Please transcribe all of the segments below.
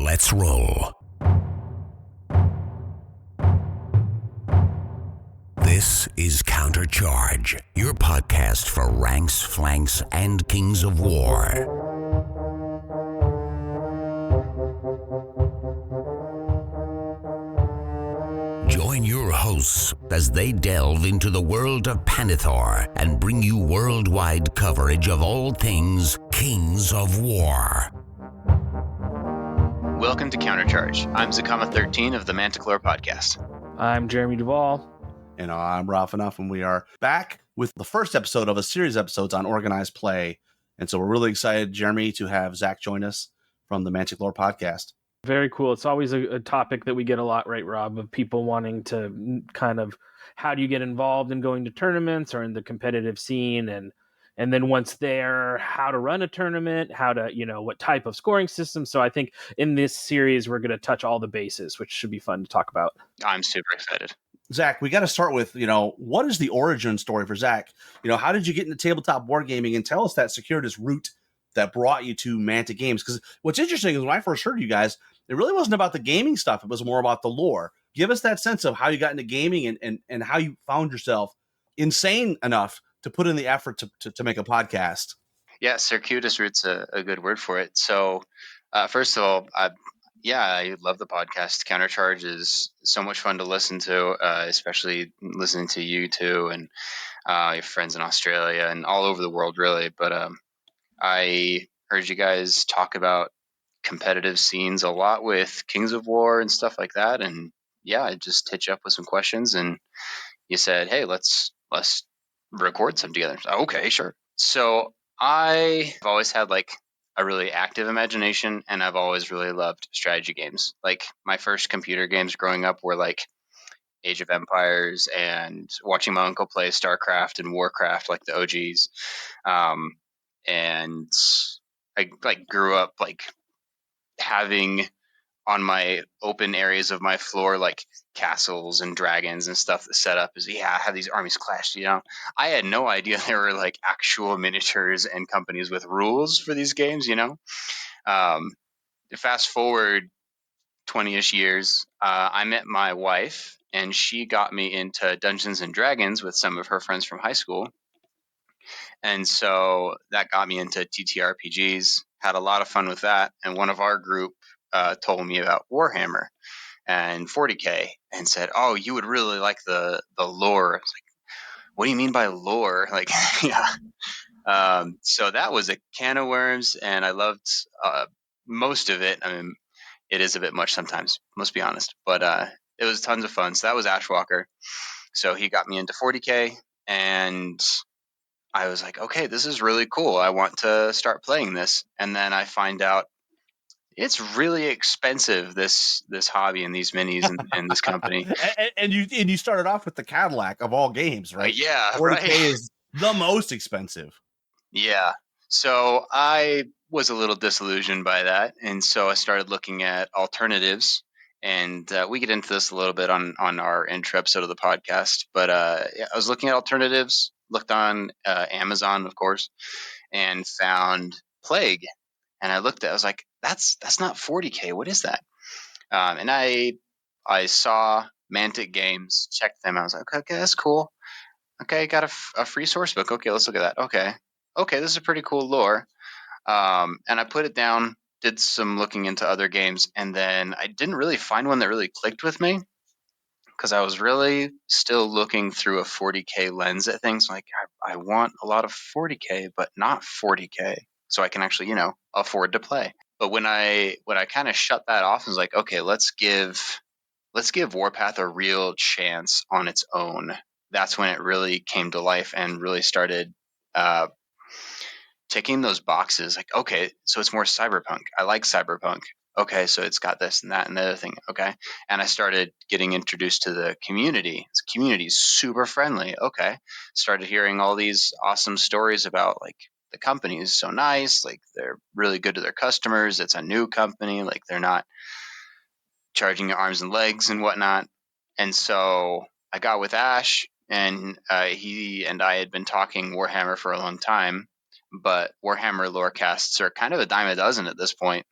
Let's roll. This is Countercharge, your podcast for ranks, flanks, and kings of war. Join your hosts as they delve into the world of Panithor and bring you worldwide coverage of all things Kings of War. Welcome to Countercharge. I'm Zakama13 of the Manticore Podcast. I'm Jeremy Duvall. And I'm Ralph Enough, and we are back with the first episode of a series of episodes on organized play. And so we're really excited, Jeremy, to have Zach join us from the Manticore Podcast. Very cool. It's always a topic that we get a lot, right, Rob, of people wanting to kind of, how do you get involved in going to tournaments or in the competitive scene? And then once there, how to run a tournament, how to, what type of scoring system. So I think in this series, we're going to touch all the bases, which should be fun to talk about. I'm super excited. Zach, we got to start with, what is the origin story for Zach? How did you get into tabletop wargaming, and tell us that circuitous route that brought you to Manta Games? Because what's interesting is when I first heard you guys, it really wasn't about the gaming stuff. It was more about the lore. Give us that sense of how you got into gaming and how you found yourself insane enough to put in the effort to make a podcast. Yeah, circuitous route's a good word for it. So first of all, I love the podcast. Countercharge is so much fun to listen to, especially listening to you two and your friends in Australia and all over the world, really. But I heard you guys talk about competitive scenes a lot with Kings of War and stuff like that. And yeah, I just hit you up with some questions, and you said, hey, let's record some together. So, okay, sure. So I've always had like a really active imagination, and I've always really loved strategy games. Like my first computer games growing up were like Age of Empires and watching my uncle play StarCraft and Warcraft, like the OGs. And I like grew up like having on my open areas of my floor like castles and dragons and stuff that set up is have these armies clash. I had no idea there were like actual miniatures and companies with rules for these games. Fast forward 20-ish years, I met my wife, and she got me into Dungeons and Dragons with some of her friends from high school. And so that got me into TTRPGs, had a lot of fun with that. And one of our group told me about Warhammer and 40K and said, oh, you would really like the lore. I was like, what do you mean by lore? Like, yeah. So that was a can of worms, and I loved most of it. I mean, it is a bit much sometimes, must be honest, but it was tons of fun. So that was Ash Walker. So he got me into 40K, and I was like, okay, this is really cool. I want to start playing this. And then I find out it's really expensive, this hobby and these minis and this company. and you started off with the Cadillac of all games, right? Yeah, 40K right. is the most expensive. Yeah. So I was a little disillusioned by that. And so I started looking at alternatives. And we get into this a little bit on our intro episode of the podcast. But I was looking at alternatives, looked on Amazon, of course, and found Plague. And I looked at it, I was like, that's not 40K. What is that? And I saw Mantic Games, checked them. I was like, okay, that's cool. Okay, got a free source book. Okay, let's look at that. Okay, this is a pretty cool lore. And I put it down, did some looking into other games, and then I didn't really find one that really clicked with me because I was really still looking through a 40K lens at things. Like, I want a lot of 40K, but not 40K, so I can actually, afford to play. But when I kind of shut that off, I was like, okay, let's give Warpath a real chance on its own. That's when it really came to life and really started ticking those boxes. Like, okay, so it's more cyberpunk. I like cyberpunk. Okay, so it's got this and that and the other thing. Okay, and I started getting introduced to the community. The community is super friendly. Okay, started hearing all these awesome stories about like the company is so nice. Like they're really good to their customers. It's a new company. Like they're not charging your arms and legs and whatnot. And so I got with Ash, and he and I had been talking Warhammer for a long time, but Warhammer lorecasts are kind of a dime a dozen at this point.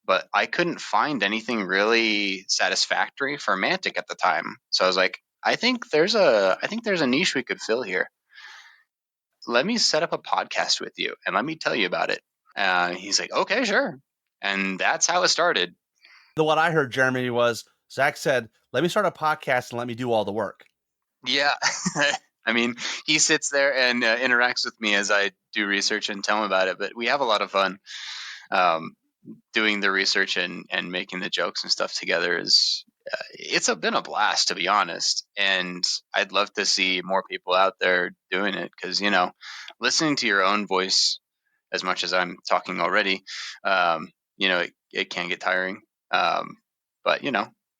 but I couldn't find anything really satisfactory for Mantic at the time. So I was like, I think there's a niche we could fill here. Let me set up a podcast with you and let me tell you about it. He's like, okay, sure. And that's how it started. What I heard, Jeremy, was Zach said, let me start a podcast and let me do all the work. Yeah. I mean, he sits there and interacts with me as I do research and tell him about it, but we have a lot of fun. Doing the research and making the jokes and stuff together is been a blast, to be honest. And I'd love to see more people out there doing it because, listening to your own voice as much as I'm talking already, it can get tiring. But,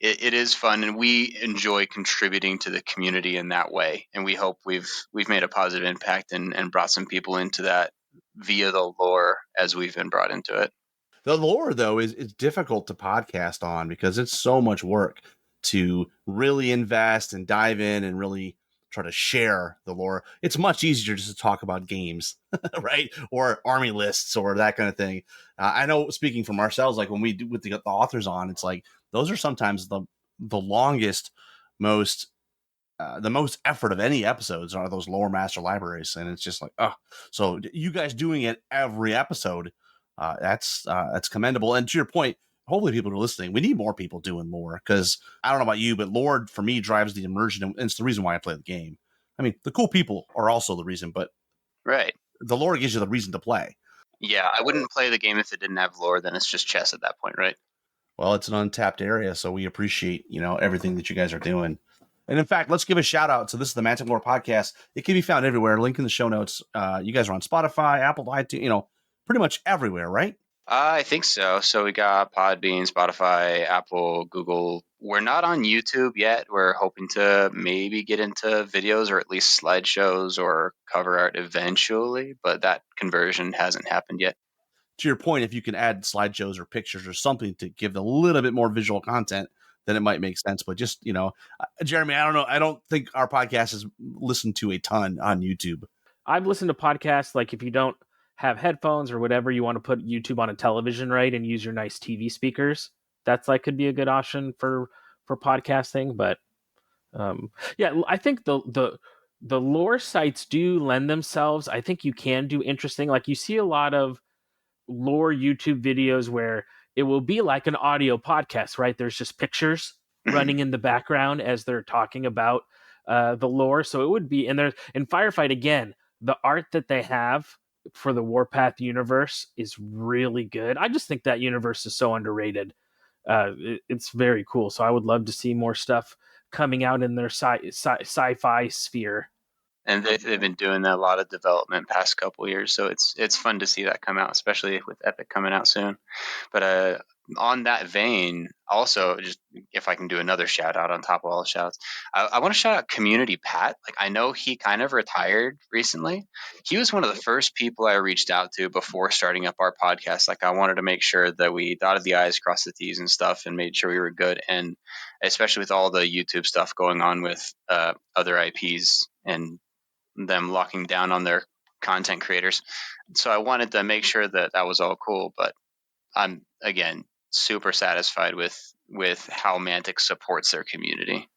it is fun, and we enjoy contributing to the community in that way. And we hope we've made a positive impact and brought some people into that via the lore as we've been brought into it. The lore, though, is difficult to podcast on because it's so much work to really invest and dive in and really try to share the lore. It's much easier just to talk about games, right? Or army lists or that kind of thing. I know, speaking from ourselves, like when we do with the authors on, it's like those are sometimes the longest, most the most effort of any episodes are those lore master libraries. And it's just like, oh, so you guys doing it every episode, that's commendable. And to your point, hopefully people are listening. We need more people doing lore because I don't know about you, but lore for me drives the immersion, and it's the reason why I play the game. I mean, the cool people are also the reason, but right, the lore gives you the reason to play. Yeah, I wouldn't play the game if it didn't have lore. Then it's just chess at that point, right? Well, it's an untapped area, so we appreciate everything that you guys are doing. And in fact, let's give a shout out. So this is the Mantic Lore Podcast. It can be found everywhere. Link in the show notes. You guys are on Spotify, Apple, iTunes, pretty much everywhere, right? I think so. So we got Podbean, Spotify, Apple, Google. We're not on YouTube yet. We're hoping to maybe get into videos or at least slideshows or cover art eventually, but that conversion hasn't happened yet. To your point, if you can add slideshows or pictures or something to give a little bit more visual content, then it might make sense. But just, Jeremy, I don't know. I don't think our podcast is listened to a ton on YouTube. I've listened to podcasts, like if you don't have headphones or whatever, you want to put YouTube on a television, right, and use your nice TV speakers. That's could be a good option for podcasting. But I think the lore sites do lend themselves. I think you can do interesting. Like you see a lot of lore YouTube videos where it will be like an audio podcast, right? There's just pictures running in the background as they're talking about the lore. So it would be, and there's in Firefight again, the art that they have for the Warpath universe is really good. I just think that universe is so underrated. It's very cool. So I would love to see more stuff coming out in their sci-fi sphere. And they've been doing a lot of development past couple years, so it's fun to see that come out, especially with Epic coming out soon. But on that vein, also, just if I can do another shout out on top of all the shouts, I want to shout out Community Pat. Like I know he kind of retired recently. He was one of the first people I reached out to before starting up our podcast. Like I wanted to make sure that we dotted the I's, crossed the T's and stuff, and made sure we were good. And especially with all the YouTube stuff going on with other IPs and them locking down on their content creators. So I wanted to make sure that was all cool, but I'm again super satisfied with how Mantic supports their community.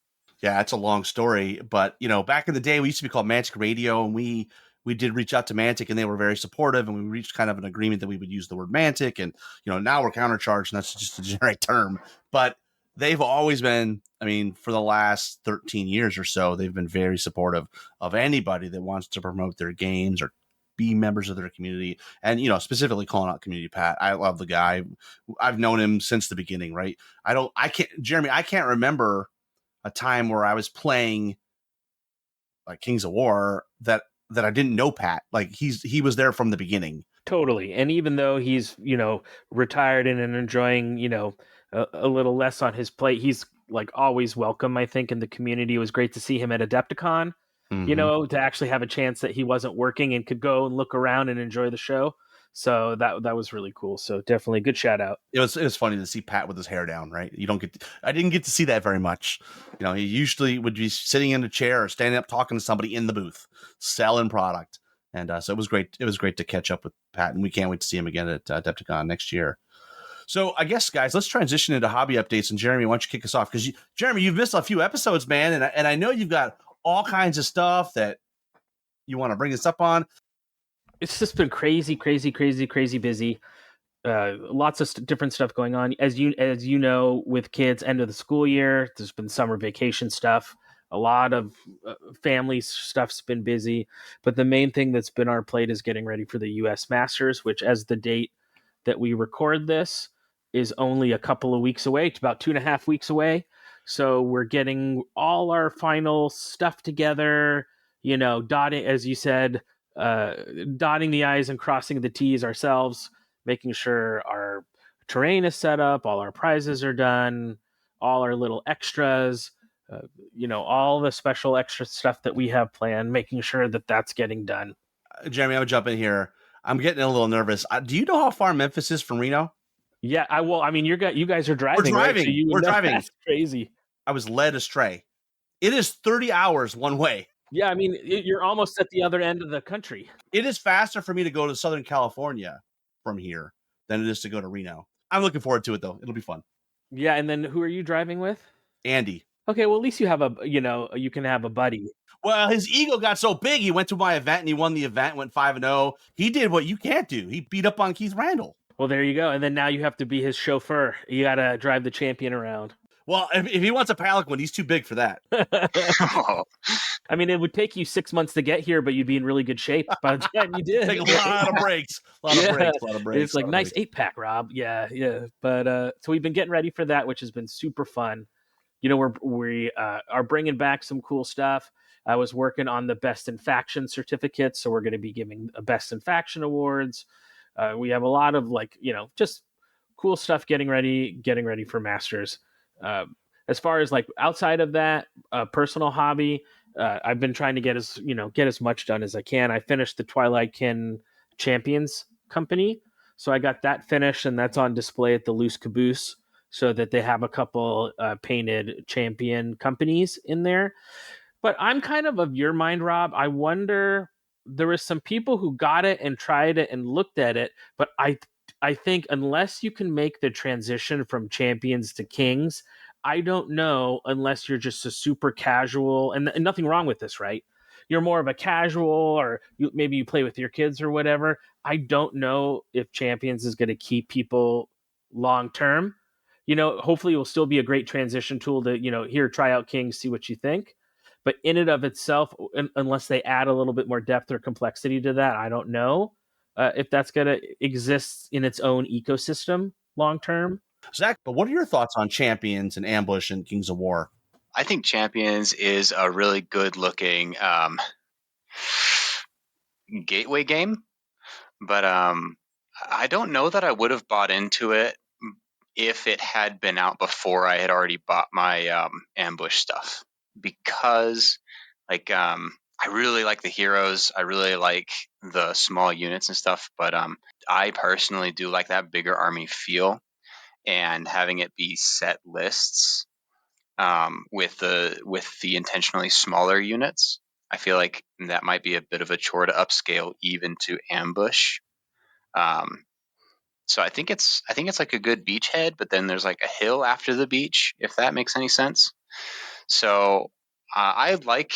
Yeah, it's a long story, but back in the day we used to be called Mantic Radio, and we did reach out to Mantic and they were very supportive, and we reached kind of an agreement that we would use the word Mantic, and now we're countercharged, and that's just a generic term, but they've always been, for the last 13 years or so, they've been very supportive of anybody that wants to promote their games or be members of their community. And, specifically calling out Community Pat. I love the guy. I've known him since the beginning, right? Jeremy, I can't remember a time where I was playing like Kings of War that I didn't know Pat. Like he was there from the beginning. Totally. And even though he's, retired and enjoying, a little less on his plate, he's like always welcome, I think, in the community. It was great to see him at Adepticon, to actually have a chance that he wasn't working and could go and look around and enjoy the show. So that was really cool. So definitely a good shout out. It was funny to see Pat with his hair down, right? I didn't get to see that very much. He usually would be sitting in a chair or standing up talking to somebody in the booth, selling product. And so it was great. It was great to catch up with Pat, and we can't wait to see him again at Adepticon next year. So I guess, guys, let's transition into hobby updates. And Jeremy, why don't you kick us off? Because Jeremy, you've missed a few episodes, man, and I know you've got all kinds of stuff that you want to bring us up on. It's just been crazy busy. Lots of different stuff going on. As you know, with kids, end of the school year, there's been summer vacation stuff. A lot of family stuff's been busy, but the main thing that's been our plate is getting ready for the U.S. Masters, which, as the date that we record this, is only a couple of weeks away. It's about 2.5 weeks away. So we're getting all our final stuff together. Dotting, as you said, dotting the I's and crossing the T's ourselves, making sure our terrain is set up, all our prizes are done, all our little extras, all the special extra stuff that we have planned, making sure that that's getting done. Jeremy, I'm gonna jump in here. I'm getting a little nervous. Do you know how far Memphis is from Reno? Yeah, I will. I mean, you guys are driving. We're driving. Right? So We're driving. That's crazy. I was led astray. It is 30 hours one way. Yeah, I mean, you're almost at the other end of the country. It is faster for me to go to Southern California from here than it is to go to Reno. I'm looking forward to it, though. It'll be fun. Yeah, and then who are you driving with? Andy. Okay, well, at least you have you can have a buddy. Well, his ego got so big, he went to my event and he won the event, went 5-0. He did what you can't do. He beat up on Keith Randall. Well, there you go. And then now you have to be his chauffeur. You got to drive the champion around. Well, if he wants a Palanquin, he's too big for that. I mean, it would take you 6 months to get here, but you'd be in really good shape by the time you did. Take a lot of breaks. A lot of breaks. It's like nice 8-pack, Rob. Yeah. But so we've been getting ready for that, which has been super fun. We are bringing back some cool stuff. I was working on the Best in Faction certificates, so we're going to be giving Best in Faction awards. We have a lot of just cool stuff getting ready for Masters. As far as outside of that, personal hobby, I've been trying to get as much done as I can. I finished the Twilight Kin Champions company, so I got that finished, and that's on display at the Loose Caboose, so that they have a couple painted champion companies in there. But I'm kind of your mind, Rob. I wonder, there was some people who got it and tried it and looked at it, but I think unless you can make the transition from champions to kings, I don't know, unless you're just a super casual, and nothing wrong with this, right? You're more of a casual, or maybe you play with your kids or whatever. I don't know if champions is going to keep people long term. Hopefully it will still be a great transition tool to, here, try out kings, see what you think. But in and of itself, unless they add a little bit more depth or complexity to that, I don't know if that's going to exist in its own ecosystem long term. Zach, but what are your thoughts on Champions and Ambush and Kings of War? I think Champions is a really good looking gateway game, but I don't know that I would have bought into it if it had been out before I had already bought my Ambush stuff, because I really like the heroes. I really like the small units and stuff, but I personally do like that bigger army feel, and having it be set lists with the intentionally smaller units. I feel like that might be a bit of a chore to upscale even to Ambush. So I think it's like a good beachhead, but then there's like a hill after the beach, if that makes any sense. So I like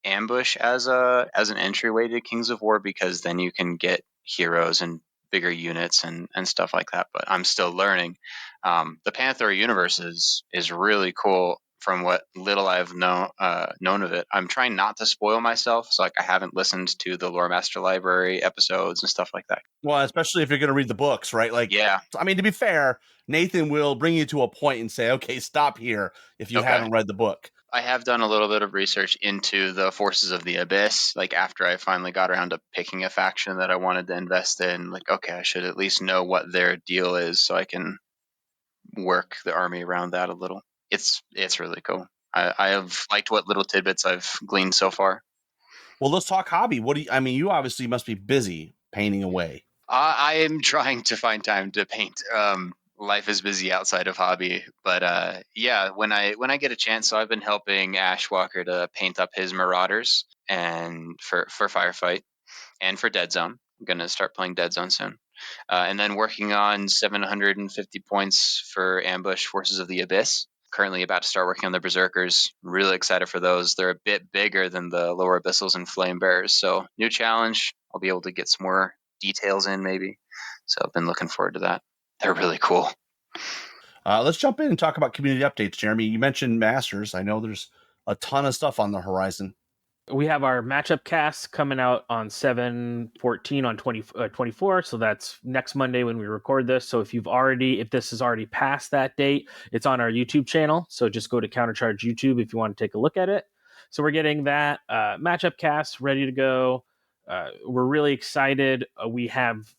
Ambush as an entryway to Kings of War, because then you can get heroes and bigger units and stuff like that. But I'm still learning. The Pantheor universe is really cool from what little I've known of it. I'm trying not to spoil myself, so I haven't listened to the Lore Master Library episodes and stuff like that. Well, especially if you're going to read the books, right? Yeah. I mean, to be fair, Nathan will bring you to a point and say, okay, stop here if you haven't read the book. I have done a little bit of research into the Forces of the Abyss, after I finally got around to picking a faction that I wanted to invest in. Okay, I should at least know what their deal is so I can work the army around that a little. It's really cool. I have liked what little tidbits I've gleaned so far. Well, let's talk hobby. You obviously must be busy painting away. I am trying to find time to paint. Life is busy outside of hobby, but when I get a chance, so I've been helping Ash Walker to paint up his Marauders and for Firefight and for Dead Zone. I'm gonna start playing Dead Zone soon. And then working on 750 points for Ambush Forces of the Abyss. Currently about to start working on the Berserkers. Really excited for those. They're a bit bigger than the Lower Abyssals and Flame Bearers. So new challenge. I'll be able to get some more details in maybe. So I've been looking forward to that. They're really cool. Let's jump in and talk about community updates, Jeremy. You mentioned Masters. I know there's a ton of stuff on the horizon. We have our matchup cast coming out on 7/14 on 24. So that's next Monday when we record this. So if this is already past that date, it's on our YouTube channel. So just go to Countercharge YouTube if you want to take a look at it. So we're getting that matchup cast ready to go. We're really excited. We have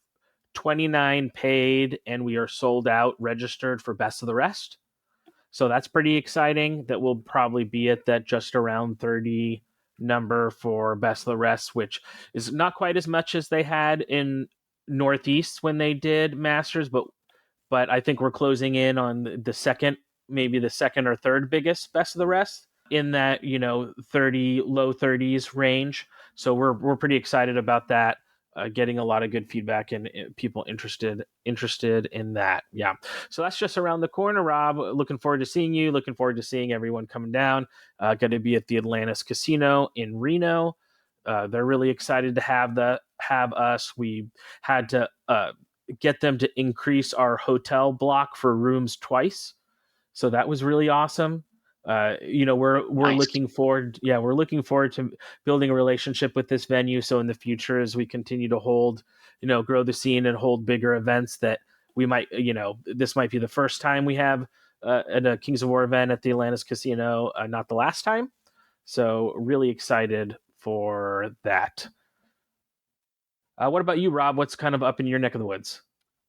29 paid and we are sold out registered for Best of the Rest. So that's pretty exciting that we'll probably be at that just around 30 number for Best of the Rest, which is not quite as much as they had in Northeast when they did Masters, but I think we're closing in on the second or third biggest Best of the Rest in that, 30 low 30s range. So we're pretty excited about that. Getting a lot of good feedback and people interested in that. Yeah. So that's just around the corner, Rob. Looking forward to seeing you. Looking forward to seeing everyone coming down. Going to be at the Atlantis Casino in Reno. They're really excited to have us. We had to get them to increase our hotel block for rooms twice. So that was really awesome. We're nice. looking forward to building a relationship with this venue. So in the future, as we continue to hold, grow the scene and hold bigger events, that we might, this might be the first time we have a Kings of War event at the Atlantis Casino, not the last time. So really excited for that. What about you, Rob? What's kind of up in your neck of the woods?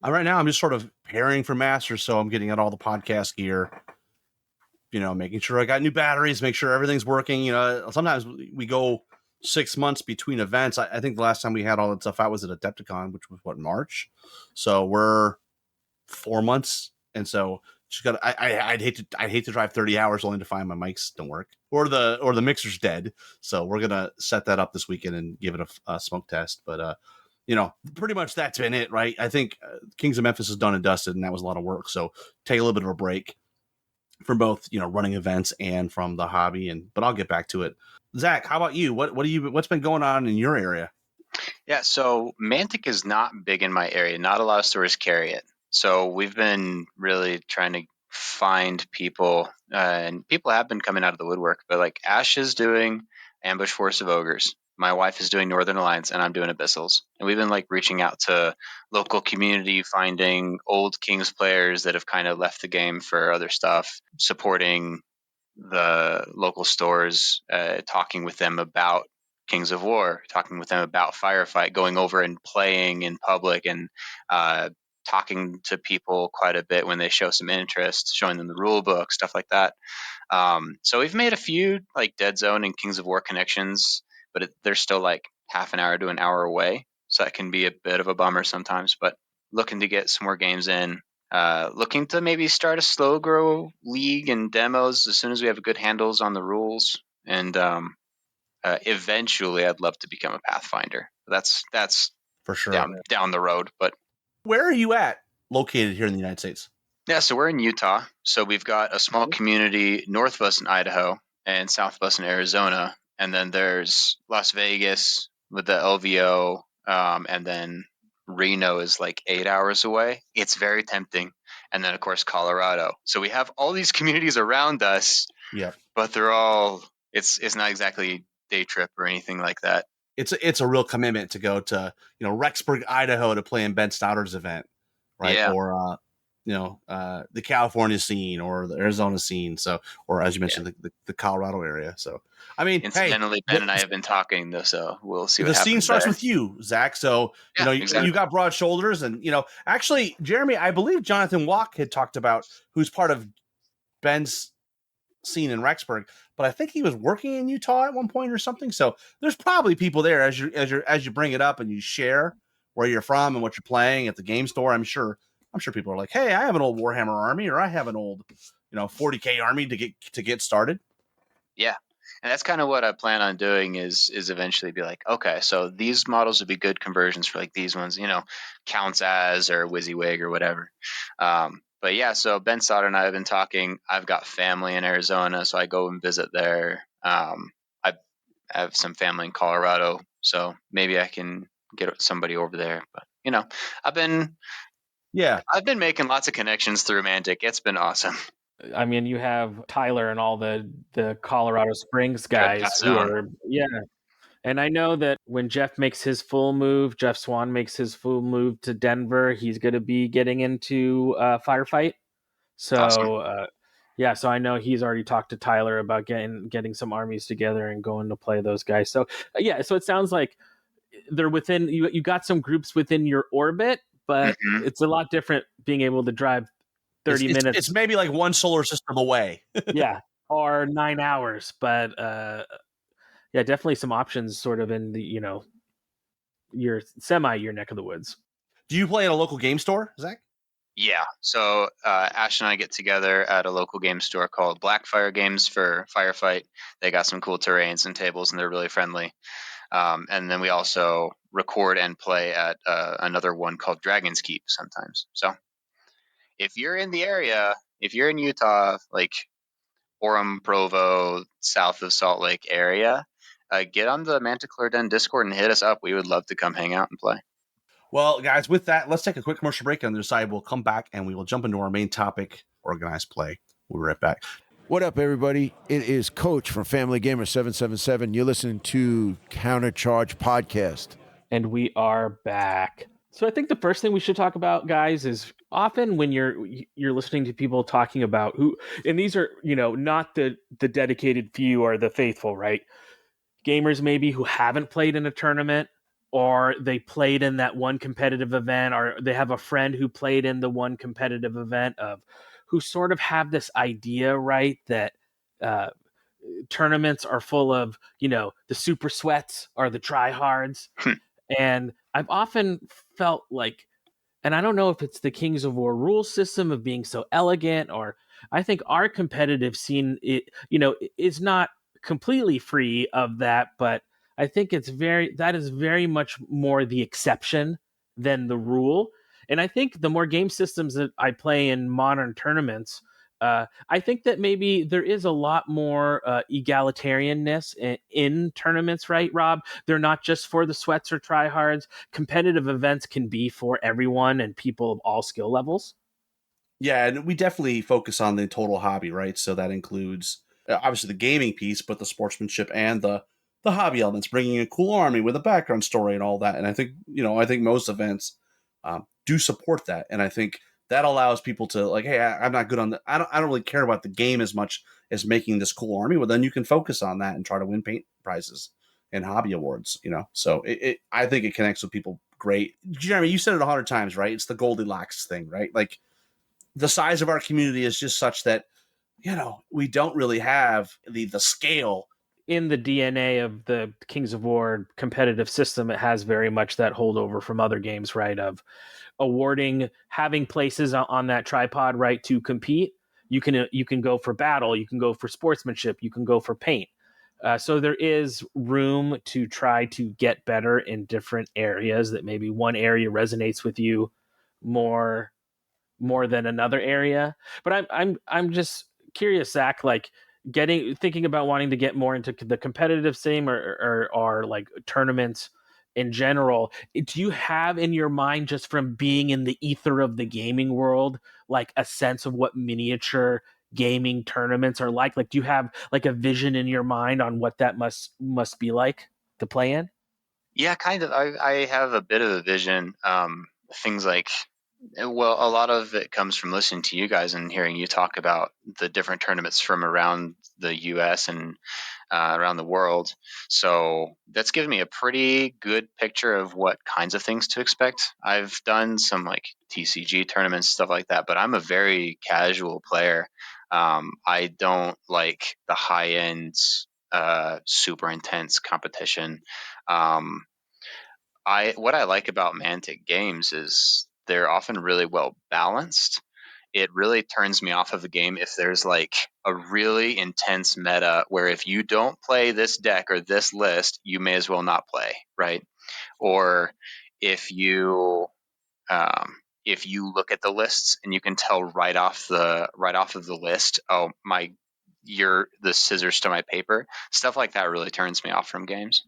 Right now, I'm just sort of preparing for Masters, so I'm getting out all the podcast gear. Making sure I got new batteries, make sure everything's working. Sometimes we go 6 months between events. I think the last time we had all that stuff out was at Adepticon, which was March. So we're 4 months. And so just got I'd hate to drive 30 hours only to find my mics don't work or the mixer's dead. So we're going to set that up this weekend and give it a smoke test. But, pretty much that's been it, right? I think Kings of Memphis is done and dusted, and that was a lot of work. So take a little bit of a break from both, running events and from the hobby. But I'll get back to it. Zach, how about you? What's been going on in your area? Yeah, so Mantic is not big in my area. Not a lot of stores carry it. So we've been really trying to find people, and people have been coming out of the woodwork. But like Ash is doing Ambush Force of Ogres. My wife is doing Northern Alliance, and I'm doing Abyssals. And we've been like reaching out to local community, finding old Kings players that have kind of left the game for other stuff, supporting the local stores, talking with them about Kings of War, talking with them about Firefight, going over and playing in public, and talking to people quite a bit when they show some interest, showing them the rule book, stuff like that. So we've made a few like Dead Zone and Kings of War connections, but they're still like half an hour to an hour away. So that can be a bit of a bummer sometimes, but looking to get some more games in. Looking to maybe start a slow grow league and demos as soon as we have good handles on the rules. And eventually I'd love to become a Pathfinder. That's for sure down the road. But where are you located here in the United States? Yeah, so we're in Utah. So we've got a small community north of us in Idaho and south of us in Arizona. And then there's Las Vegas with the LVO. And then Reno is like 8 hours away. It's very tempting. And then, of course, Colorado. So we have all these communities around us. Yeah. But they're all, it's not exactly day trip or anything like that. It's a real commitment to go to, Rexburg, Idaho to play in Ben Stouter's event, right? Yeah. Or, the California scene or the Arizona scene. So, or as you mentioned, the Colorado area. So, I mean, incidentally, Ben and I have been talking though, so we'll see what happens. The scene starts with you, Zach. So, exactly. You got broad shoulders and, actually, Jeremy, I believe Jonathan Walk had talked about who's part of Ben's scene in Rexburg, but I think he was working in Utah at one point or something. So there's probably people there as you bring it up and you share where you're from and what you're playing at the game store. I'm sure people are like, hey, I have an old Warhammer army, or I have an old, 40K army to get started. Yeah. And that's kind of what I plan on doing is eventually be like, okay, so these models would be good conversions for like these ones, counts as or WYSIWYG or whatever. But yeah, so Ben Sauter and I have been talking. I've got family in Arizona, so I go and visit there. I have some family in Colorado, so maybe I can get somebody over there. But I've been making lots of connections through Mantic. It's been awesome. I mean, you have Tyler and all the Colorado Springs guys Pass who zone. are, yeah. And I know that when Jeff Swan makes his full move to Denver, he's going to be getting into Firefight. So, Awesome. yeah, so I know he's already talked to Tyler about getting some armies together and going to play those guys. So, yeah, so it sounds like they're within you got some groups within your orbit, but Mhm. it's a lot different being able to drive 30 minutes. It's maybe like one solar system away. Yeah, or 9 hours, but yeah, definitely some options sort of in the your neck of the woods. Do you play at a local game store, Zach? Yeah. So Ash and I get together at a local game store called Blackfire Games for Firefight. They got some cool terrains and tables, and they're really friendly. And then we also record and play at another one called Dragon's Keep sometimes. So if you're in the area, if you're in Utah, like Orem, Provo, south of Salt Lake area, get on the Manticore Den Discord and hit us up. We would love to come hang out and play. Well, guys, with that, let's take a quick commercial break. On the other side, we'll come back and we will jump into our main topic, organized play. We'll be right back. What up, everybody? It is Coach from Family Gamer 777. You're listening to Countercharge Podcast. And we are back. So I think the first thing we should talk about, guys, is often when you're listening to people talking about who, and these are, not the dedicated few or the faithful, right? Gamers maybe who haven't played in a tournament, or they played in that one competitive event, or they have a friend who played in the one competitive event of who sort of have this idea, right, that tournaments are full of, the super sweats or the tryhards. And I've often felt like, and I don't know if it's the Kings of War rule system of being so elegant, or I think our competitive scene, is not completely free of that, but I think that is very much more the exception than the rule. And I think the more game systems that I play in modern tournaments, I think that maybe there is a lot more egalitarianness in tournaments, right, Rob? They're not just for the sweats or tryhards. Competitive events can be for everyone and people of all skill levels. Yeah, and we definitely focus on the total hobby, right? So that includes obviously the gaming piece, but the sportsmanship and the hobby elements, bringing a cool army with a background story and all that. And I think most events do support that, and I think that allows people to like, hey, I'm not good on I don't really care about the game as much as making this cool army. Well, then you can focus on that and try to win paint prizes and hobby awards. So I think it connects with people great. Jeremy, you said it 100 times, right? It's the Goldilocks thing, right? Like the size of our community is just such that we don't really have the scale. In the DNA of the Kings of War competitive system, it has very much that holdover from other games, right? Of having places on that tripod, right, to compete. You can go for battle, you can go for sportsmanship, you can go for paint. So there is room to try to get better in different areas. That maybe one area resonates with you more than another area. But I'm just curious, Zach, like thinking about wanting to get more into the competitive scene or like tournaments in general. Do you have in your mind, just from being in the ether of the gaming world, like a sense of what miniature gaming tournaments are like? Like, do you have like a vision in your mind on what that must be like to play in? Yeah, kind of. I have a bit of a vision. Things like, well, a lot of it comes from listening to you guys and hearing you talk about the different tournaments from around the U.S. and around the world. So that's given me a pretty good picture of what kinds of things to expect. I've done some like TCG tournaments, stuff like that, but I'm a very casual player. I don't like the high end, super intense competition. What I like about Mantic games is they're often really well balanced, it really turns me off of the game if there's like a really intense meta where if you don't play this deck or this list, you may as well not play, right? Or if you look at the lists and you can tell right off of the list, oh my, you're the scissors to my paper. Stuff like that really turns me off from games.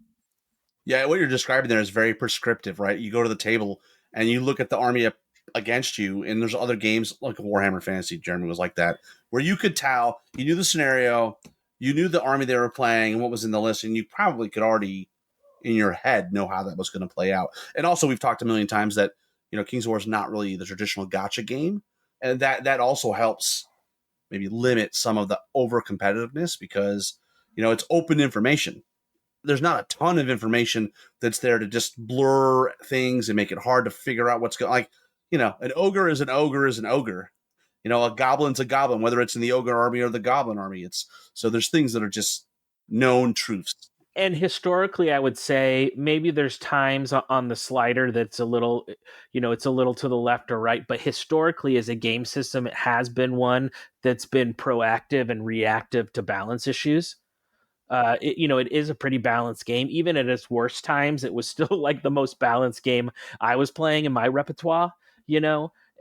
Yeah, what you're describing there is very prescriptive, right? You go to the table and you look at the army against you, and there's other games like Warhammer Fantasy. Jeremy was like that, where you could tell, you knew the scenario, you knew the army they were playing and what was in the list, and you probably could already in your head know how that was going to play out. And also, we've talked a million times that Kings of War is not really the traditional gacha game, and that also helps maybe limit some of the over competitiveness because it's open information. There's not a ton of information that's there to just blur things and make it hard to figure out what's going. Like, an ogre is an ogre is an ogre. A goblin's a goblin, whether it's in the ogre army or the goblin army. So there's things that are just known truths. And historically, I would say maybe there's times on the slider that's a little, it's a little to the left or right. But historically, as a game system, it has been one that's been proactive and reactive to balance issues. It is a pretty balanced game. Even at its worst times, it was still like the most balanced game I was playing in my repertoire,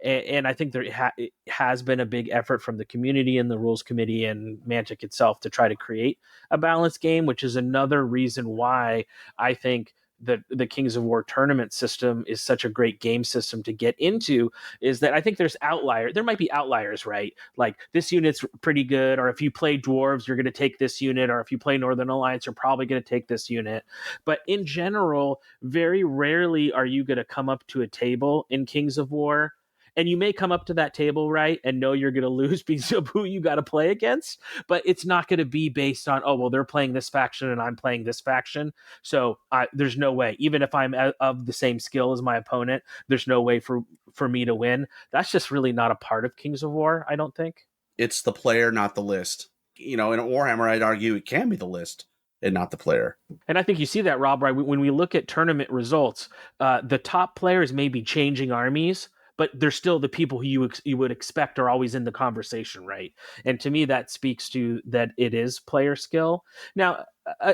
and I think it has been a big effort from the community and the rules committee and Mantic itself to try to create a balanced game, which is another reason why I think that the Kings of War tournament system is such a great game system to get into, is that I think there might be outliers, right? Like this unit's pretty good, or if you play dwarves, you're going to take this unit, or if you play Northern Alliance, you're probably going to take this unit. But in general, very rarely are you going to come up to a table in Kings of War, and you may come up to that table, right, and know you're going to lose because of who you got to play against, but it's not going to be based on, oh, well, they're playing this faction and I'm playing this faction, so there's no way. Even if I'm of the same skill as my opponent, there's no way for me to win. That's just really not a part of Kings of War, I don't think. It's the player, not the list. In a Warhammer, I'd argue it can be the list and not the player. And I think you see that, Rob, right? When we look at tournament results, the top players may be changing armies, but they're still the people who you would expect are always in the conversation, right? And to me, that speaks to that it is player skill. Now,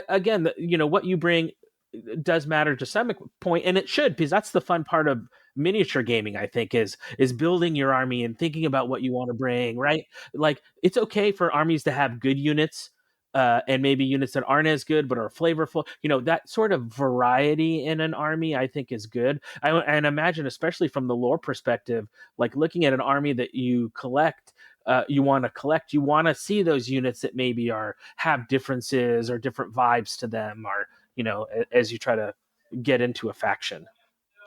again, what you bring does matter to some point, and it should, because that's the fun part of miniature gaming, I think, is building your army and thinking about what you want to bring, right? Like, it's okay for armies to have good units, and maybe units that aren't as good but are flavorful. That sort of variety in an army, I think, is good. And imagine, especially from the lore perspective, like looking at an army that you collect, you want to see those units that maybe have differences or different vibes to them, or as you try to get into a faction.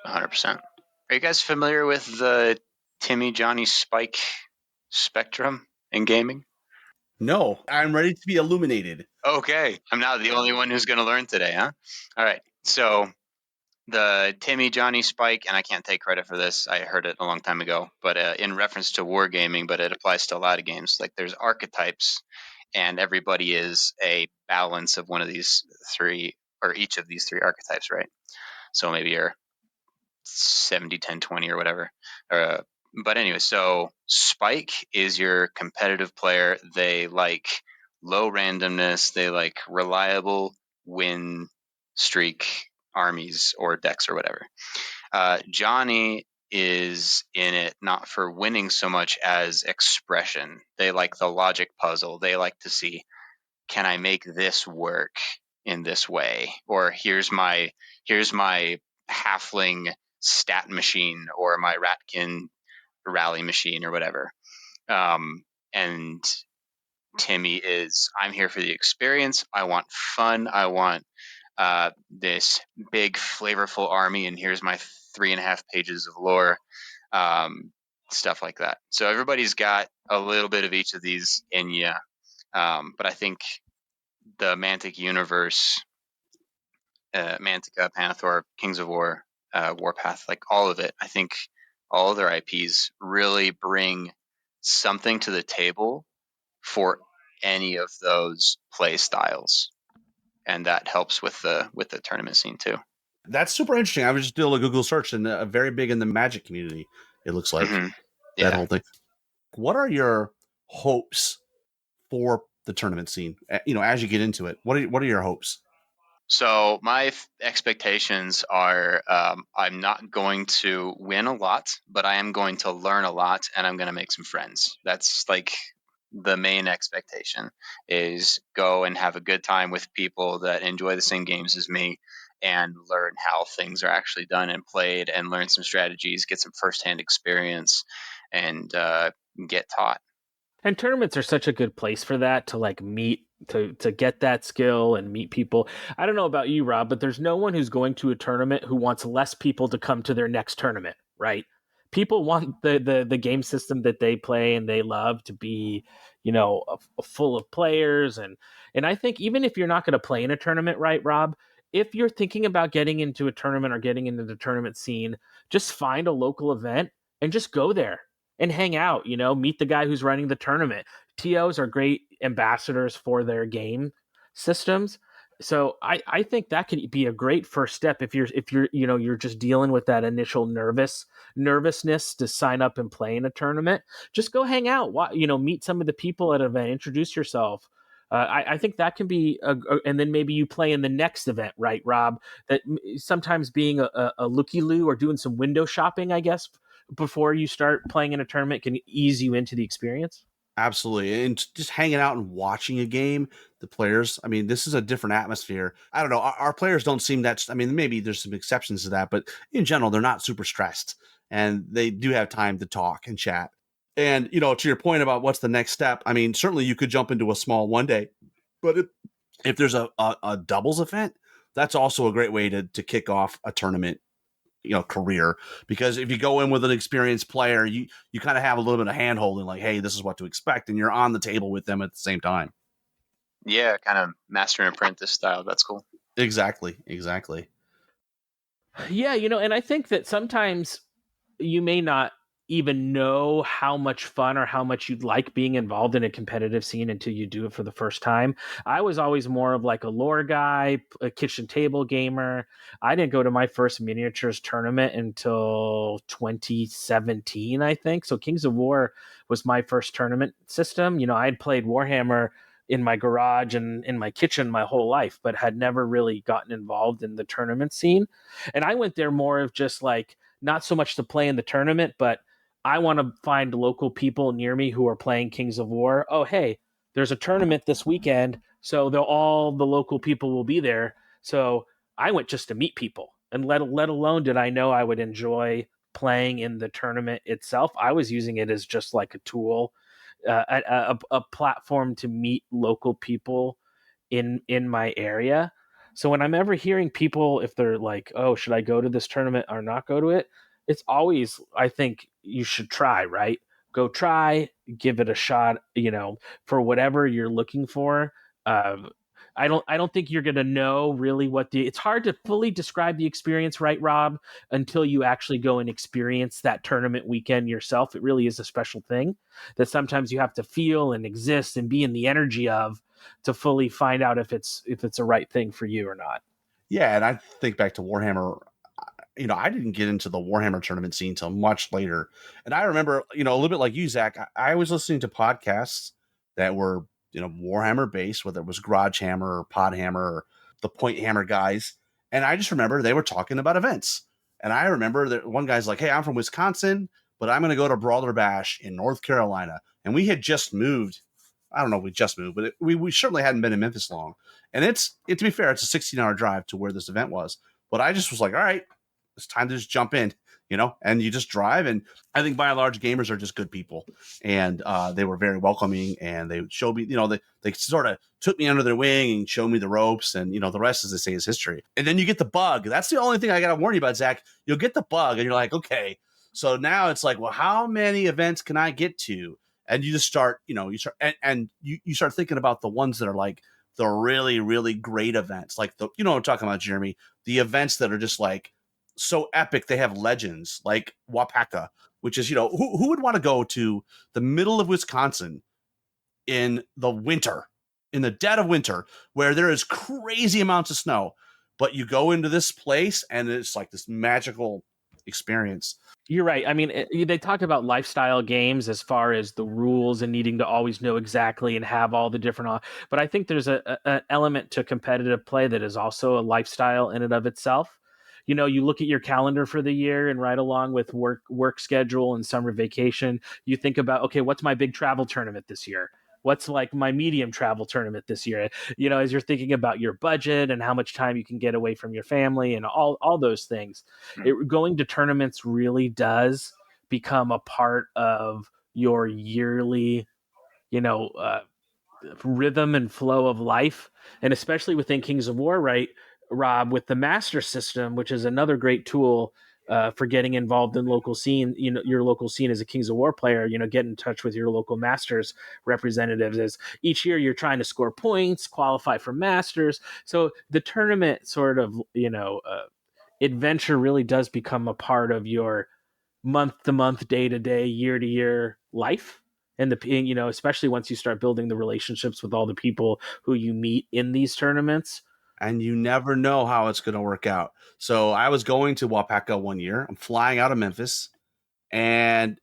100%. Are you guys familiar with the Timmy, Johnny, Spike spectrum in gaming? No, I'm ready to be illuminated. Okay, I'm not the only one who's going to learn today, huh? All right, so the Timmy, Johnny, Spike, and I can't take credit for this, I heard it a long time ago, but in reference to wargaming, but it applies to a lot of games. Like there's archetypes, and everybody is a balance of one of these three, or each of these three archetypes, right? So maybe you're 70, 10, 20 or whatever. But anyway, so Spike is your competitive player. They like low randomness. They like reliable win streak armies or decks or whatever. Johnny is in it not for winning so much as expression. They like the logic puzzle. They like to see, can I make this work in this way? Or here's my halfling stat machine or my Ratkin rally machine or whatever. And Timmy is, I'm here for the experience. I want fun. I want this big flavorful army, and here's my 3.5 pages of lore, stuff like that. So everybody's got a little bit of each of these in you. But I think the Mantic universe, Mantica, Panathor, Kings of War, Warpath, like all of it, I think all of their IPs really bring something to the table for any of those play styles, and that helps with the tournament scene too. That's super interesting. I was just doing a Google search, and very big in the Magic community. It looks like that whole thing. what are your hopes for the tournament scene? As you get into it, what are your hopes? So my expectations are I'm not going to win a lot, but I am going to learn a lot, and I'm going to make some friends. That's like the main expectation, is go and have a good time with people that enjoy the same games as me and learn how things are actually done and played, and learn some strategies, get some firsthand experience, and get taught. And tournaments are such a good place for that, to like meet, to get that skill and meet people. I don't know about you, Rob, but there's no one who's going to a tournament who wants less people to come to their next tournament, right? People want the game system that they play and they love to be, full of players, and I think even if you're not going to play in a tournament, right, Rob? If you're thinking about getting into a tournament or getting into the tournament scene, just find a local event and just go there and hang out, meet the guy who's running the tournament. TOs are great ambassadors for their game systems. So I think that could be a great first step if you're you're just dealing with that initial nervousness to sign up and play in a tournament. Just go hang out, meet some of the people at an event, introduce yourself. I think that can be and then maybe you play in the next event, right, Rob? That sometimes being a looky-loo or doing some window shopping, I guess, before you start playing in a tournament can ease you into the experience. Absolutely. And just hanging out and watching a game, the players, I mean, this is a different atmosphere. I don't know. Our players don't seem that, I mean, maybe there's some exceptions to that, but in general, they're not super stressed and they do have time to talk and chat. And, to your point about what's the next step, I mean, certainly you could jump into a small one day, but if there's a doubles event, that's also a great way to kick off a tournament career, because if you go in with an experienced player, you kind of have a little bit of hand holding, like, hey, this is what to expect, and you're on the table with them at the same time. Yeah, kind of master and apprentice style. That's cool. Exactly. Yeah, and I think that sometimes you may not even know how much fun or how much you'd like being involved in a competitive scene until you do it for the first time. I was always more of like a lore guy, a kitchen table gamer. I didn't go to my first miniatures tournament until 2017, I think. So Kings of War was my first tournament system. I had played Warhammer in my garage and in my kitchen my whole life, but had never really gotten involved in the tournament scene. And I went there more of just like, not so much to play in the tournament, but I want to find local people near me who are playing Kings of War. Oh, hey, there's a tournament this weekend, so all the local people will be there. So I went just to meet people, and let alone did I know I would enjoy playing in the tournament itself. I was using it as just like a tool, a platform to meet local people in my area. So when I'm ever hearing people, if they're like, oh, should I go to this tournament or not go to it? It's always, I think you should try, right? Go try, give it a shot, for whatever you're looking for. I don't think you're going to know really it's hard to fully describe the experience, right, Rob, until you actually go and experience that tournament weekend yourself. It really is a special thing that sometimes you have to feel and exist and be in the energy of to fully find out if it's a right thing for you or not. Yeah. And I think back to Warhammer, I didn't get into the Warhammer tournament scene until much later. And I remember, a little bit like you, Zach, I was listening to podcasts that were, Warhammer based, whether it was Garage Hammer or Pod Hammer or the Point Hammer guys. And I just remember they were talking about events. And I remember that one guy's like, hey, I'm from Wisconsin, but I'm going to go to Brawler Bash in North Carolina. And we had just moved. I don't know if we just moved, but we certainly hadn't been in Memphis long. And to be fair, it's a 16-hour drive to where this event was. But I just was like, all right, it's time to just jump in, and you just drive. And I think by and large, gamers are just good people. And they were very welcoming, and they showed me, they sort of took me under their wing and showed me the ropes. And, the rest, as they say, is history. And then you get the bug. That's the only thing I got to warn you about, Zach. You'll get the bug and you're like, okay. So now it's like, well, how many events can I get to? And you just start, you start thinking about the ones that are like the really, really great events. Like what I'm talking about, Jeremy, the events that are just like, so epic they have legends, like Wapaka, which is, who would want to go to the middle of Wisconsin in the winter, in the dead of winter, where there is crazy amounts of snow, but you go into this place and it's like this magical experience. You're right. I mean, they talk about lifestyle games as far as the rules and needing to always know exactly and have all the different. But I think there's an element to competitive play that is also a lifestyle in and of itself. You know, you look at your calendar for the year, and right along with work schedule and summer vacation, you think about, okay, what's my big travel tournament this year? What's like my medium travel tournament this year? You know, as you're thinking about your budget and how much time you can get away from your family and all those things, going to tournaments really does become a part of your yearly, you know, rhythm and flow of life. And especially within Kings of War, right, Rob, with the master system, which is another great tool for getting involved in local scene, you know, your local scene as a Kings of War player, you know, get in touch with your local masters representatives, as each year you're trying to score points, qualify for masters. So the tournament sort of, you know, adventure really does become a part of your month to month, day to day, year to year life. And you know, especially once you start building the relationships with all the people who you meet in these tournaments. And you never know how it's going to work out. So I was going to Wapaka one year. I'm flying out of Memphis, and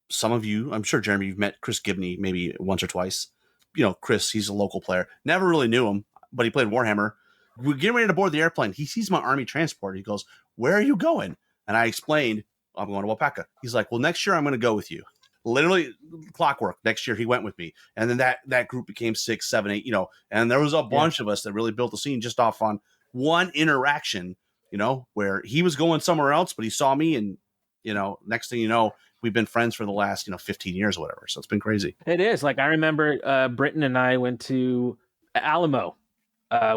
some of you, I'm sure, Jeremy, you've met Chris Gibney maybe once or twice. You know, Chris, he's a local player. Never really knew him, but he played Warhammer. We're getting ready to board the airplane. He sees my army transport. He goes, "Where are you going?" And I explained, "I'm going to Wapaka." He's like, "Well, next year I'm going to go with you." Literally clockwork. Next year he went with me, and then that group became 6, 7, 8. You know, and there was a bunch of us that really built the scene just off on one interaction. You know, where he was going somewhere else, but he saw me, and you know, next thing you know, we've been friends for the last 15 years or whatever. So it's been crazy. It is. Like I remember Britton and I went to Alamo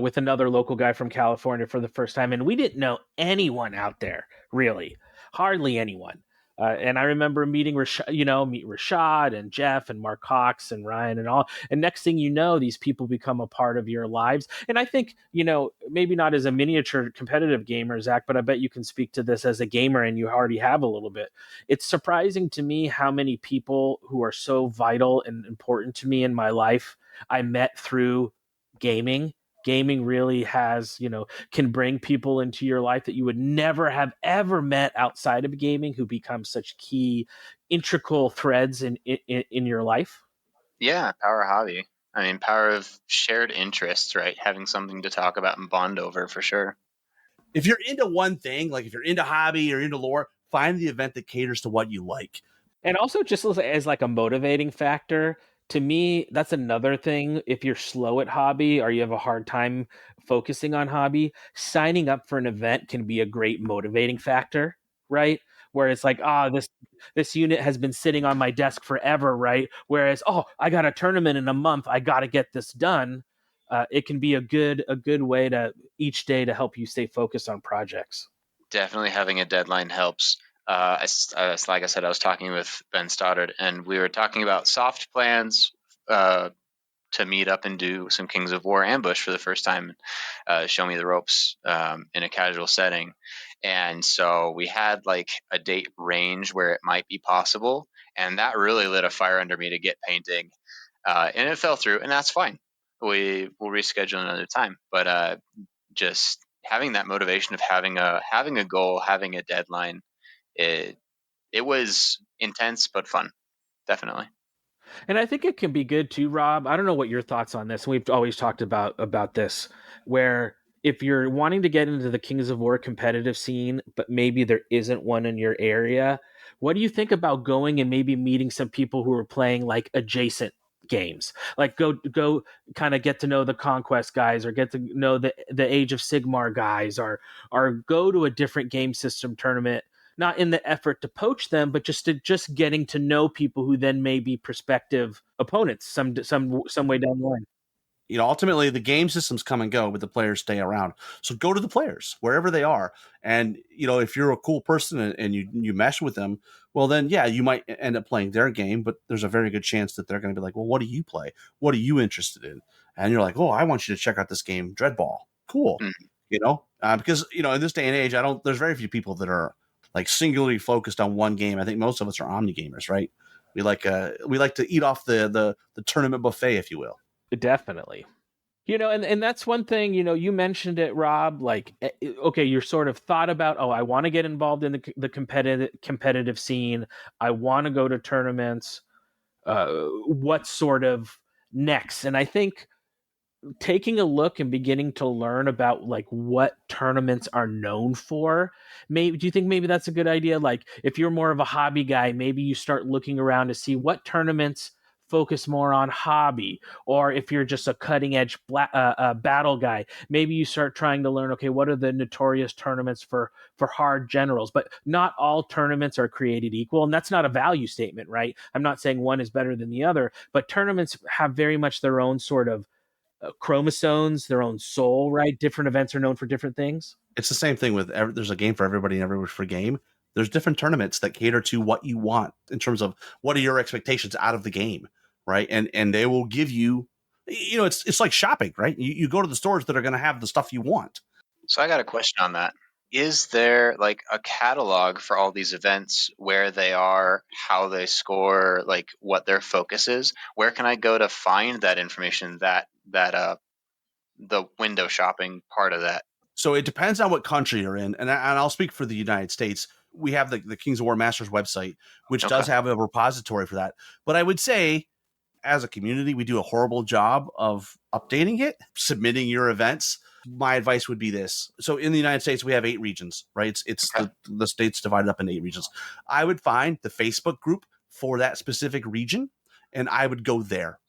with another local guy from California for the first time, and we didn't know anyone out there, really, hardly anyone. And I remember meeting Rashad and Jeff and Mark Cox and Ryan and all. And next thing you know, these people become a part of your lives. And I think, you know, maybe not as a miniature competitive gamer, Zach, but I bet you can speak to this as a gamer, and you already have a little bit. It's surprising to me how many people who are so vital and important to me in my life I met through gaming. Gaming really has, you know, can bring people into your life that you would never have ever met outside of gaming, who become such key, integral threads in your life. Yeah, power hobby. I mean, power of shared interests, right? Having something to talk about and bond over, for sure. If you're into one thing, like if you're into hobby or into lore, find the event that caters to what you like. And also just as like a motivating factor, to me, that's another thing. If you're slow at hobby or you have a hard time focusing on hobby, signing up for an event can be a great motivating factor, right? Where it's like, this unit has been sitting on my desk forever, right? Whereas, I got a tournament in a month, I got to get this done. It can be a good way to each day to help you stay focused on projects. Definitely having a deadline helps. Like I said, I was talking with Ben Stoddard, and we were talking about soft plans to meet up and do some Kings of War ambush for the first time, show me the ropes in a casual setting. And so we had like a date range where it might be possible, and that really lit a fire under me to get painting. And it fell through, and that's fine. We will reschedule another time. But just having that motivation of having a goal, having a deadline, it was intense but fun, definitely. And I think it can be good too, Rob. I don't know what your thoughts on this. We've always talked about this, where if you're wanting to get into the Kings of War competitive scene, but maybe there isn't one in your area, what do you think about going and maybe meeting some people who are playing like adjacent games? Like go kind of get to know the Conquest guys, or get to know the Age of Sigmar guys, or go to a different game system tournament, not in the effort to poach them, but just getting to know people who then may be prospective opponents some way down the line. You know, ultimately the game systems come and go, but the players stay around. So go to the players wherever they are. And, you know, if you're a cool person and you mesh with them, well, then, yeah, you might end up playing their game, but there's a very good chance that they're going to be like, well, what do you play? What are you interested in? And you're like, oh, I want you to check out this game, Dreadball. Cool. Mm-hmm. You know, because, you know, in this day and age, there's very few people that are like singularly focused on one game. I think most of us are omni gamers, right? We like to eat off the tournament buffet, if you will. Definitely. And that's one thing, you mentioned it, Rob, like, okay, you're sort of thought about, oh, I want to get involved in the competitive scene. I want to go to tournaments. What sort of next? And I think taking a look and beginning to learn about like what tournaments are known for, maybe, do you think maybe that's a good idea? Like if you're more of a hobby guy, maybe you start looking around to see what tournaments focus more on hobby, or if you're just a cutting edge battle guy, maybe you start trying to learn, okay, what are the notorious tournaments for hard generals? But not all tournaments are created equal, and that's not a value statement, right? I'm not saying one is better than the other, but tournaments have very much their own sort of chromosomes, their own soul, right? Different events are known for different things. It's the same thing with there's a game for everybody and everybody for game. There's different tournaments that cater to what you want in terms of what are your expectations out of the game, right? And they will give you, it's like shopping, right? You go to the stores that are going to have the stuff you want. So I got a question on that. Is there like a catalog for all these events, where they are, how they score, like what their focus is? Where can I go to find that information, that the window shopping part of that? So it depends on what country you're in. And I'll speak for the United States. We have the Kings of War Masters website, which does have a repository for that. But I would say, as a community, we do a horrible job of updating it, submitting your events. My advice would be this. So in the United States, we have 8 regions, right? It's the states divided up in 8 regions. I would find the Facebook group for that specific region, and I would go there.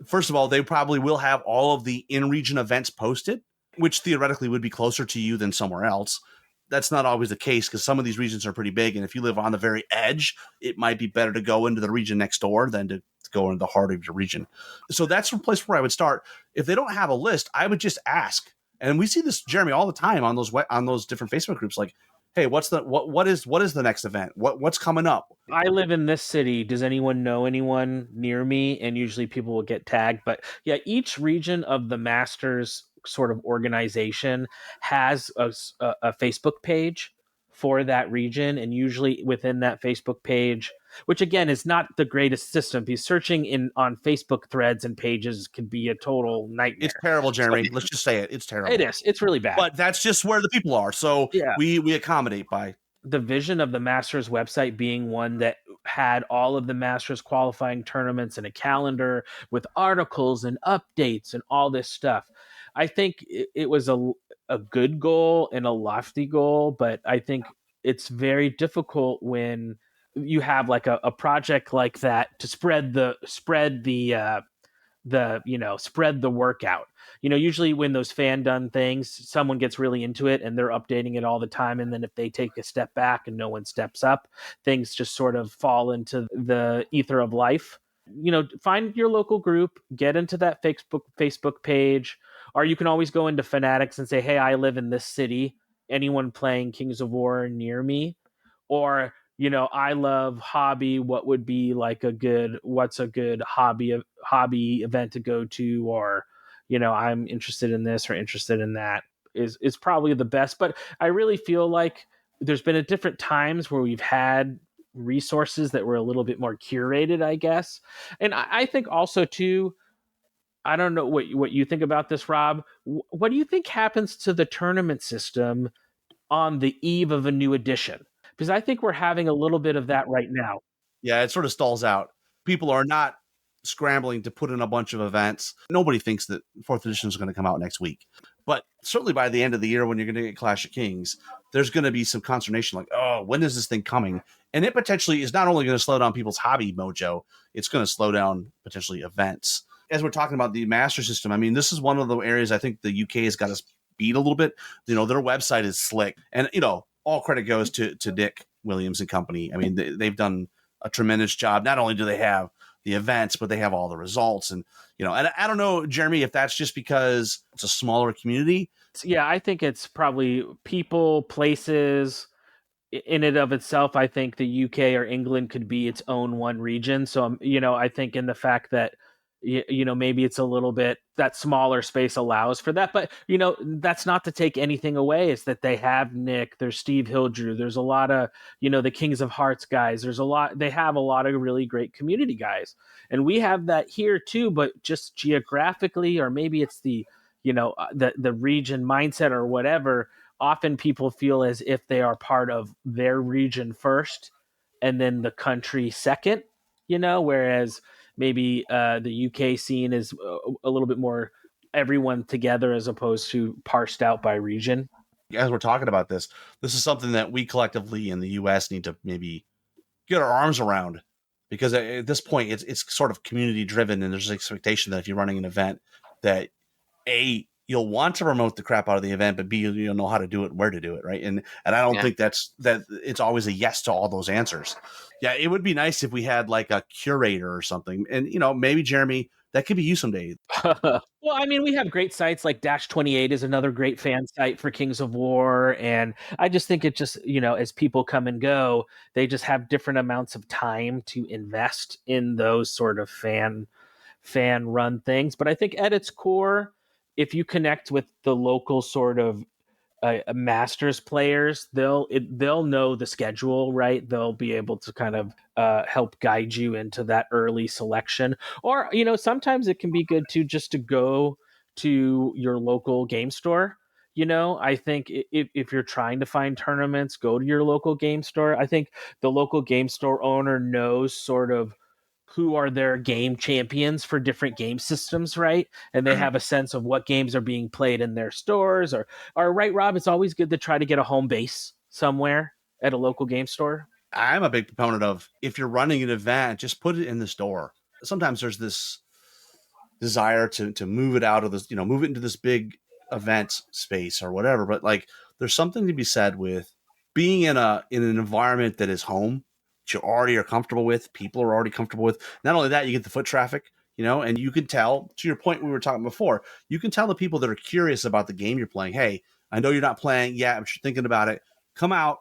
First of all, they probably will have all of the in-region events posted, which theoretically would be closer to you than somewhere else. That's not always the case, because some of these regions are pretty big, and if you live on the very edge, it might be better to go into the region next door than to go into the heart of your region. So that's the place where I would start. If they don't have a list, I would just ask. And we see this, Jeremy, all the time on those different Facebook groups. Like, hey, what is the next event? What's coming up? I live in this city. Does anyone know anyone near me? And usually people will get tagged. But yeah, each region of the Masters sort of organization has a Facebook page for that region, and usually within that Facebook page, which again is not the greatest system, because searching on Facebook threads and pages can be a total nightmare. It's terrible, Jeremy. Let's just say it. It's terrible. It is. It's really bad. But that's just where the people are. So yeah, we accommodate by the vision of the Masters website being one that had all of the Masters qualifying tournaments and a calendar with articles and updates and all this stuff. I think it was a good goal and a lofty goal, but I think it's very difficult when you have like a project like that to spread the workout. Usually when those fan done things, someone gets really into it and they're updating it all the time, and then if they take a step back and no one steps up, things just sort of fall into the ether of life. Find your local group, get into that Facebook page, or you can always go into Fanatics and say, hey, I live in this city, anyone playing Kings of War near me? Or I love hobby. What would be like what's a good hobby event to go to? Or, I'm interested in this or interested in that is probably the best. But I really feel like there's been at different times where we've had resources that were a little bit more curated, I guess. And I think also too, I don't know what you think about this, Rob. What do you think happens to the tournament system on the eve of a new edition? Because I think we're having a little bit of that right now. Yeah, it sort of stalls out. People are not scrambling to put in a bunch of events. Nobody thinks that 4th edition is going to come out next week. But certainly by the end of the year, when you're going to get Clash of Kings, there's going to be some consternation like, oh, when is this thing coming? And it potentially is not only going to slow down people's hobby mojo, it's going to slow down potentially events. As we're talking about the master system, I mean, this is one of the areas I think the UK has got us beat a little bit. Their website is slick. And, all credit goes to Nick Williams and company. I mean, they've done a tremendous job. Not only do they have the events, but they have all the results. And, and I don't know, Jeremy, if that's just because it's a smaller community. Yeah, I think it's probably people, places in and of itself. I think the UK or England could be its own one region. So, I think in the fact that, maybe it's a little bit that smaller space allows for that, but that's not to take anything away. Is that they have Nick, there's Steve Hildrew, there's a lot of the Kings of Hearts guys, they have a lot of really great community guys, and we have that here too, but just geographically, or maybe it's the the region mindset or whatever, often people feel as if they are part of their region first and then the country second, whereas maybe the UK scene is a little bit more everyone together as opposed to parsed out by region. As we're talking about this is something that we collectively in the US need to maybe get our arms around, because at this point it's sort of community driven, and there's an expectation that if you're running an event that A, you'll want to promote the crap out of the event, but B, you'll know how to do it, where to do it, right? And I don't think that it's always a yes to all those answers. Yeah, it would be nice if we had like a curator or something, and maybe Jeremy, that could be you someday. Well, I mean, we have great sites like Dash 28 is another great fan site for Kings of War. And I just think it just, as people come and go, they just have different amounts of time to invest in those sort of fan run things. But I think at its core, if you connect with the local sort of Masters players, they'll know the schedule, right? They'll be able to kind of help guide you into that early selection. Or sometimes it can be good to go to your local game store. I think if you're trying to find tournaments, go to your local game store. I think the local game store owner knows sort of who are their game champions for different game systems, right? And they have a sense of what games are being played in their stores, or right, Rob, it's always good to try to get a home base somewhere at a local game store. I'm a big proponent of, if you're running an event, just put it in the store. Sometimes there's this desire to move it out of this, move it into this big event space or whatever. But like, there's something to be said with being in an environment that is home, that you already are comfortable with, people are already comfortable with. Not only that, you get the foot traffic, and you can tell, to your point we were talking before, you can tell the people that are curious about the game you're playing, hey, I know you're not playing yet, but you're thinking about it. Come out,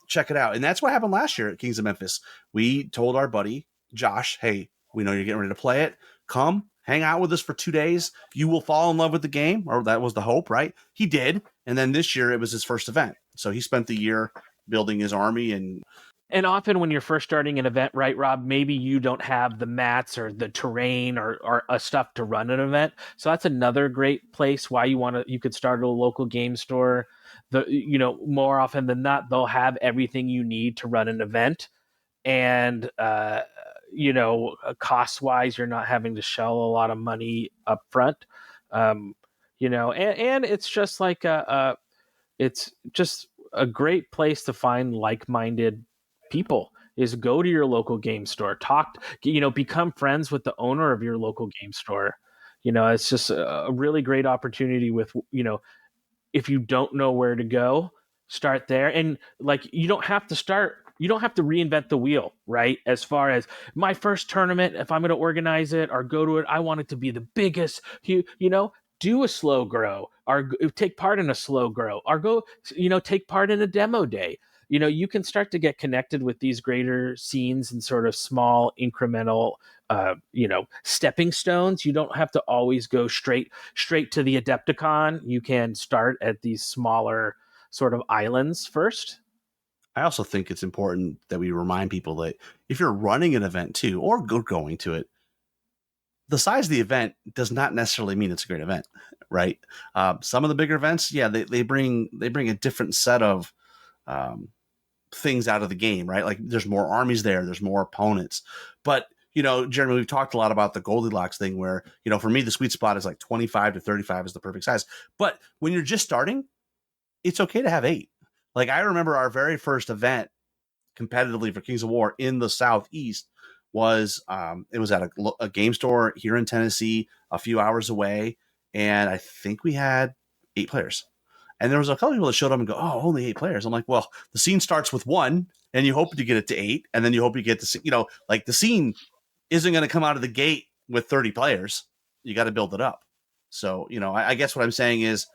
check it out. And that's what happened last year at Kings of Memphis. We told our buddy Josh, hey, we know you're getting ready to play it. Come hang out with us for 2 days. You will fall in love with the game, or that was the hope, right? He did. And then this year it was his first event. So he spent the year building his army. And often when you're first starting an event, right, Rob, maybe you don't have the mats or the terrain or stuff to run an event. So that's another great place why you could start at a local game store. More often than not, they'll have everything you need to run an event. And, cost wise, you're not having to shell a lot of money up front. And it's just like it's just a great place to find like-minded people. Is go to your local game store, become friends with the owner of your local game store. It's just a really great opportunity with, if you don't know where to go, start there. And like, you don't have to reinvent the wheel, right? As far as my first tournament, if I'm going to organize it or go to it, I want it to be the biggest, do a slow grow or take part in a slow grow or go, take part in a demo day. You can start to get connected with these greater scenes and sort of small incremental, stepping stones. You don't have to always go straight to the Adepticon. You can start at these smaller sort of islands first. I also think it's important that we remind people that if you're running an event too, or going to it, the size of the event does not necessarily mean it's a great event, right? Some of the bigger events, they bring a different set of things out of the game, right? Like there's more armies there, there's more opponents. But, Jeremy, we've talked a lot about the Goldilocks thing where, for me, the sweet spot is like 25 to 35 is the perfect size. But when you're just starting, it's okay to have 8. Like I remember our very first event competitively for Kings of War in the Southeast was, it was at a game store here in Tennessee, a few hours away. And I think we had 8 players. And there was a couple people that showed up and go, oh, only 8 players. I'm like, well, the scene starts with 1 and you hope to get it to 8. And then you hope you get to, like the scene isn't going to come out of the gate with 30 players. You got to build it up. So, I guess what I'm saying is,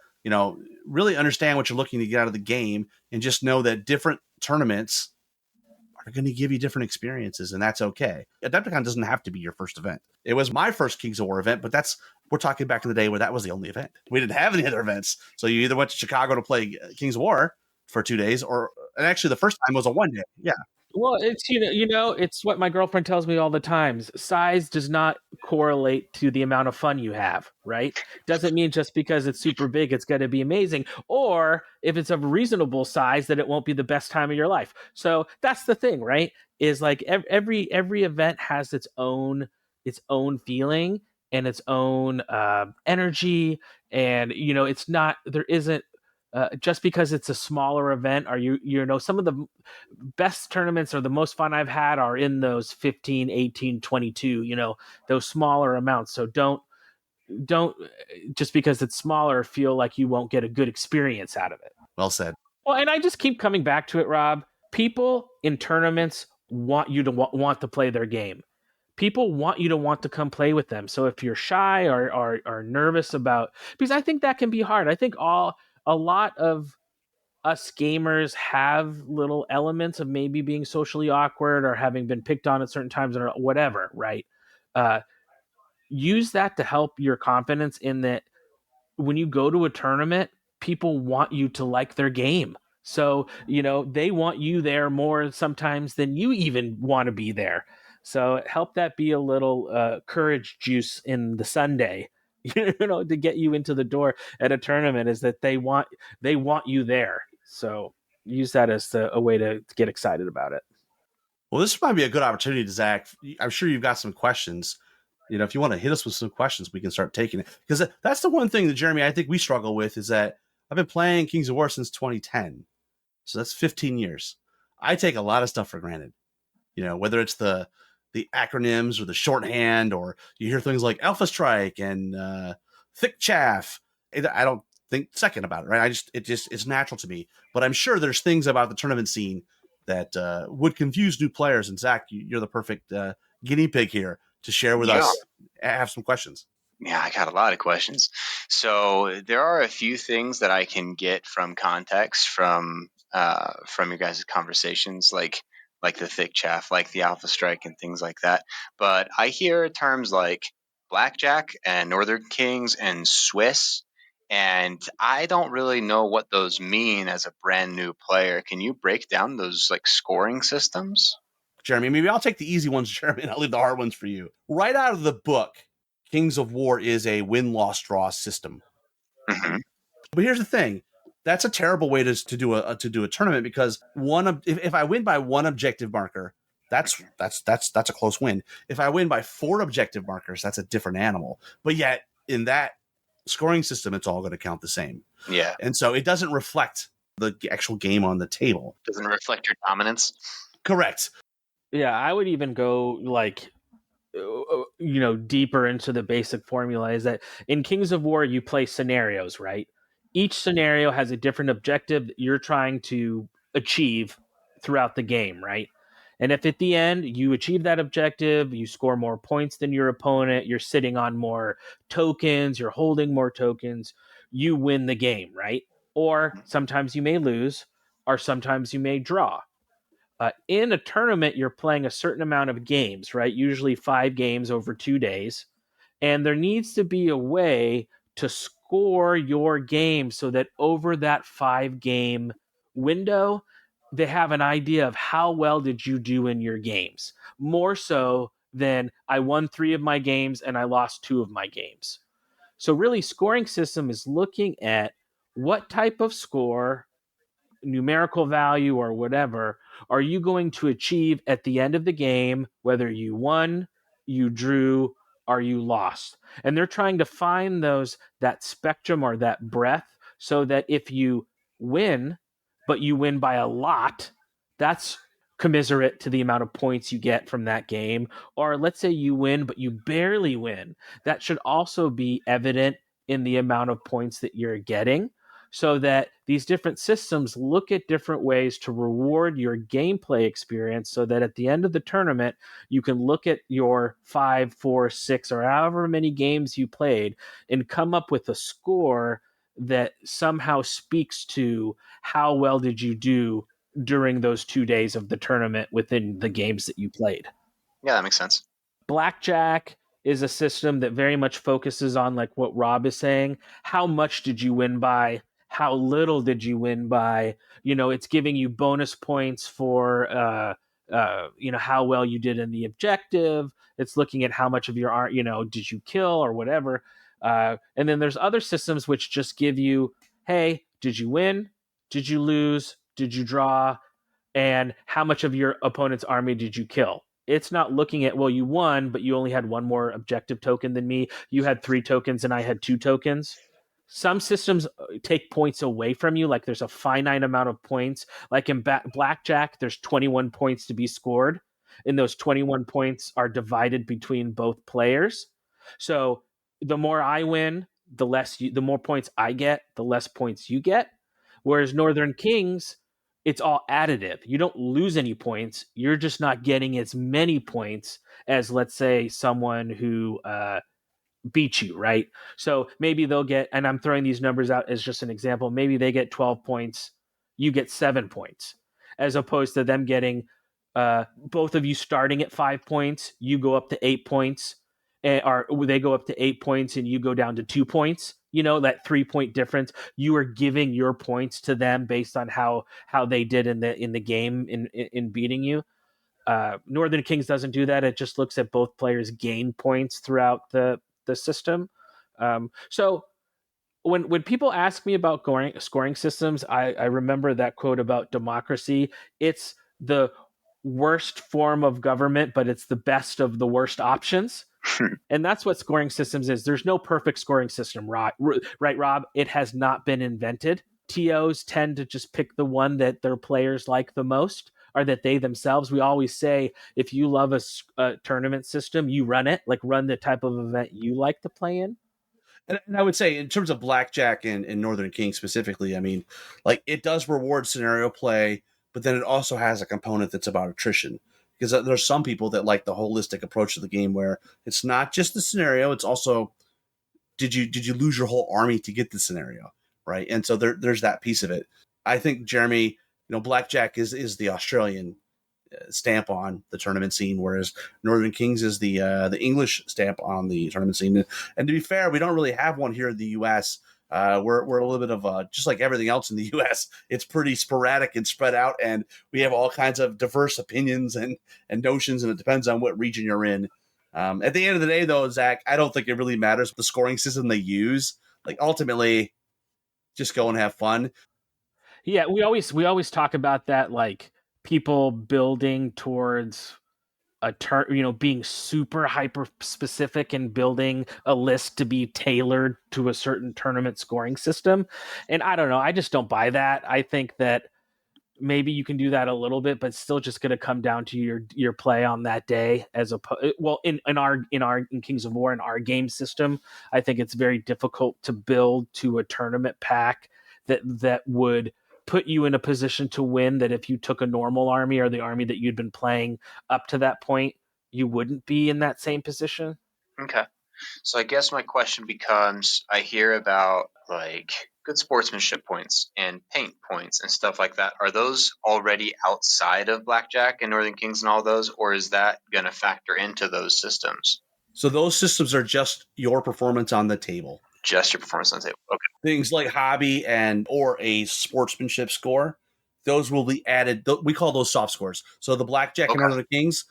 really understand what you're looking to get out of the game and just know that different tournaments are going to give you different experiences, and that's okay. Adepticon doesn't have to be your first event. It was my first Kings of War event, but we're talking back in the day where that was the only event. We didn't have any other events. So you either went to Chicago to play Kings of War for 2 days, and actually the first time was a 1 day. Yeah. Well, it's it's what my girlfriend tells me all the time. Size does not correlate to the amount of fun you have, right? Doesn't mean just because it's super big, it's going to be amazing, or if it's of reasonable size, that it won't be the best time of your life. So that's the thing, right? Is like every event has its own feeling and its own energy, and it's not there isn't. Just because it's a smaller event, are some of the best tournaments or the most fun I've had are in those 15, 18, 22, those smaller amounts. So don't just because it's smaller feel like you won't get a good experience out of it. Well said. Well, and I just keep coming back to it, Rob. People in tournaments want you to want to play their game. People want you to want to come play with them. So if you're shy or nervous about, because I think that can be hard. I think a lot of us gamers have little elements of maybe being socially awkward or having been picked on at certain times or whatever, right? Use that to help your confidence in that when you go to a tournament, people want you to like their game. So, they want you there more sometimes than you even want to be there. So help that be a little courage juice in the Sunday, to get you into the door at a tournament, is that they want you there. So use that as a way to get excited about it. Well, this might be a good opportunity, Zach. I'm sure you've got some questions. If you want to hit us with some questions, we can start taking it. Because that's the one thing that, Jeremy, I think we struggle with is that I've been playing Kings of War since 2010. So that's 15 years. I take a lot of stuff for granted. Whether it's the acronyms or the shorthand, or you hear things like Alpha Strike and Thick Chaff. I don't think second about it, right? It's natural to me. But I'm sure there's things about the tournament scene that would confuse new players. And Zach, you're the perfect guinea pig here to share with us. I have some questions. Yeah, I got a lot of questions. So there are a few things that I can get from context from your guys' conversations, like the Thick Chaff, like the Alpha Strike and things like that. But I hear terms like Blackjack and Northern Kings and Swiss, and I don't really know what those mean as a brand new player. Can you break down those like scoring systems? Jeremy, maybe I'll take the easy ones, Jeremy, and I'll leave the hard ones for you. Right out of the book, Kings of War is a win-loss-draw system. Mm-hmm. But here's the thing. That's a terrible way to do a tournament, because if I win by one objective marker, that's a close win. If I win by 4 objective markers, that's a different animal. But yet in that scoring system, it's all going to count the same. Yeah. And so it doesn't reflect the actual game on the table. Doesn't reflect your dominance. Correct. Yeah, I would even go deeper into the basic formula. Is that in Kings of War you play scenarios, right? Each scenario has a different objective that you're trying to achieve throughout the game, right? And if at the end you achieve that objective, you score more points than your opponent, you're sitting on more tokens, you're holding more tokens, you win the game, right? Or sometimes you may lose, or sometimes you may draw. In a tournament, you're playing a certain amount of games, right? Usually 5 games over 2 days. And there needs to be a way to score your game so that over that 5-game window, they have an idea of how well did you do in your games. More so than I won 3 of my games and I lost 2 of my games. So really, scoring system is looking at what type of score, numerical value or whatever, are you going to achieve at the end of the game, whether you won, you drew, or you lost. And they're trying to find that spectrum or that breadth, so that if you win, but you win by a lot, that's commiserate to the amount of points you get from that game. Or let's say you win, but you barely win. That should also be evident in the amount of points that you're getting, so that these different systems look at different ways to reward your gameplay experience, so that at the end of the tournament, you can look at your 5, 4, 6, or however many games you played and come up with a score that somehow speaks to how well did you do during those 2 days of the tournament within the games that you played. Yeah, that makes sense. Blackjack is a system that very much focuses on, like what Rob is saying, how much did you win by? How little did you win by? It's giving you bonus points for how well you did in the objective. It's looking at how much of your art, did you kill or whatever. And then there's other systems which just give you, hey, did you win? Did you lose? Did you draw? And how much of your opponent's army did you kill? It's not looking at, well, you won, but you only had one more objective token than me. You had 3 tokens and I had 2 tokens. Some systems take points away from you, like there's a finite amount of points. Like in blackjack, there's 21 points to be scored, and those 21 points are divided between both players. So the more I win, the more points I get, the less points you get. Whereas Northern Kings, it's all additive. You don't lose any points. You're just not getting as many points as, let's say, someone who beat you, right? So maybe they'll get, and I'm throwing these numbers out as just an example, maybe they get 12 points, you get 7 points, as opposed to them getting both of you starting at 5 points, you go up to 8 points, or they go up to 8 points and you go down to 2 points. That 3-point difference, you are giving your points to them based on how they did in the game in beating you. Northern Kings doesn't do that. It just looks at both players gain points throughout the system. So when people ask me about scoring systems, I remember that quote about democracy. It's the worst form of government, but it's the best of the worst options. And that's what scoring systems is. There's no perfect scoring system, right, Rob? It has not been invented. TOs tend to just pick the one that their players like the most, or that they themselves. We always say, if you love a tournament system, you run it. Like, run the type of event you like to play in. And I would say, in terms of blackjack and Northern King specifically, I mean, like, it does reward scenario play, but then it also has a component that's about attrition. Because there's some people that like the holistic approach to the game, where it's not just the scenario; it's also, did you lose your whole army to get the scenario, right? And so there's that piece of it. I think, Jeremy, blackjack is the Australian stamp on the tournament scene, whereas Northern Kings is the English stamp on the tournament scene. And to be fair, we don't really have one here in the U.S. We're a little bit of just like everything else in the U.S. It's pretty sporadic and spread out, and we have all kinds of diverse opinions and notions, and it depends on what region you're in. At the end of the day, though, Zach, I don't think it really matters the scoring system they use. Like, ultimately, just go and have fun. Yeah, we always talk about that, like, people building towards being super hyper specific and building a list to be tailored to a certain tournament scoring system. And I don't know, I just don't buy that. I think that maybe you can do that a little bit, but it's still just going to come down to your play on that day. In Kings of War, in our game system, I think it's very difficult to build to a tournament pack that would put you in a position to win, that if you took a normal army or the army that you'd been playing up to that point, you wouldn't be in that same position. Okay. So I guess my question becomes, I hear about, like, good sportsmanship points and paint points and stuff like that. Are those already outside of blackjack and Northern Kings and all those, or is that going to factor into those systems? So those systems are just your performance on the table. Just your performance on the table. Okay. Things like hobby or a sportsmanship score, those will be added. We call those soft scores. So the blackjack and Northern Kings,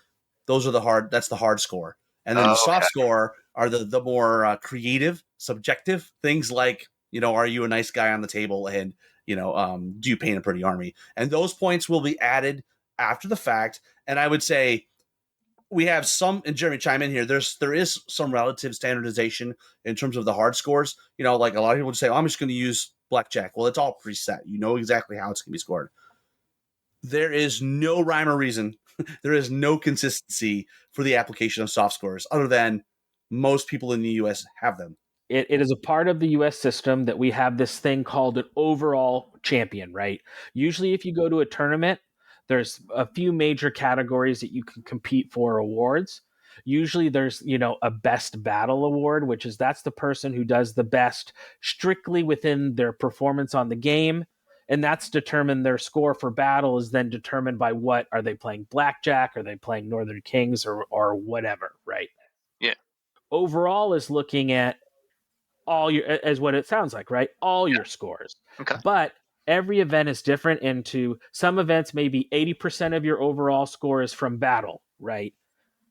those are that's the hard score. And then the soft score are the more creative, subjective things, like, are you a nice guy on the table, and, do you paint a pretty army? And those points will be added after the fact. And I would say we have some, and Jeremy, chime in here, there is some relative standardization in terms of the hard scores. Like, a lot of people would say, I'm just going to use blackjack. Well, it's all preset. You know exactly how it's going to be scored. There is no rhyme or reason. There is no consistency for the application of soft scores, other than most people in the U.S. have them. It is a part of the U.S. system that we have this thing called an overall champion, right? Usually if you go to a tournament, there's a few major categories that you can compete for awards. Usually there's, a best battle award, that's the person who does the best strictly within their performance on the game. And that's determined, their score for battle is then determined by what, are they playing blackjack? Are they playing Northern Kings or whatever, right? Yeah. Overall is looking at all your, as what it sounds like, right? All your scores. Okay. But every event is different. Into some events, maybe 80% of your overall score is from battle, right?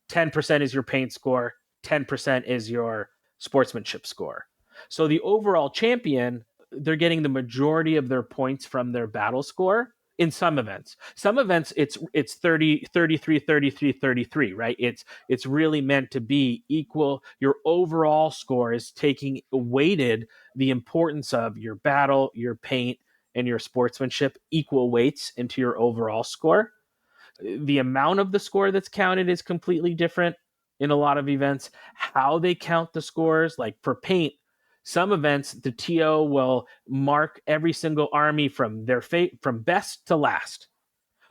10% is your paint score, 10% is your sportsmanship score. So the overall champion, they're getting the majority of their points from their battle score in some events. Some events it's 30 33 33 33, right? It's really meant to be equal. Your overall score is taking weighted the importance of your battle, your paint, and your sportsmanship equal weights into your overall score. The amount of the score that's counted is completely different in a lot of events. How they count the scores, like for paint, some events the TO will mark every single army from their from best to last,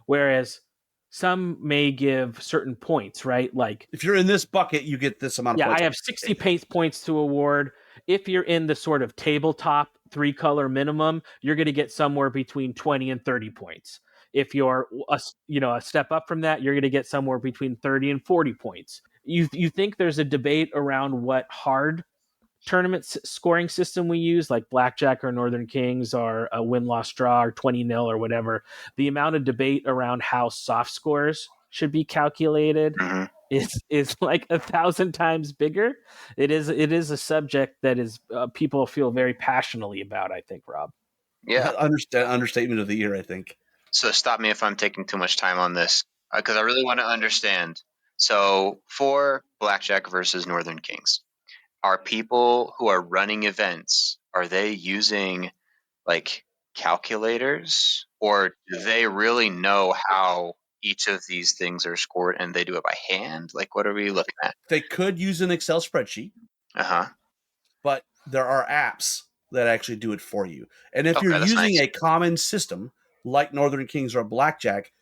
whereas some may give certain points, right? Like If you're in this bucket, you get this amount of yeah, points. I have 60 paint points to award. If you're in the sort of tabletop 3-color minimum, you're going to get somewhere between 20 and 30 points. If you're a step up from that, you're going to get somewhere between 30 and 40 points. You think there's a debate around what hard tournament scoring system we use, like blackjack or Northern Kings or a win-loss draw or 20-0 or whatever. The amount of debate around how soft scores should be calculated is like 1,000 times bigger. It is a subject that is people feel very passionately about, I think, Rob. Yeah. Understatement of the year, I think. So stop me if I'm taking too much time on this, because I really want to understand. So for Blackjack versus Northern Kings, are people who are running events, are they using like calculators, or do they really know how each of these things are scored and they do it by hand? Like, what are we looking at? They could use an Excel spreadsheet, but there are apps that actually do it for you. And if you're using a common system like Northern Kings or Blackjack,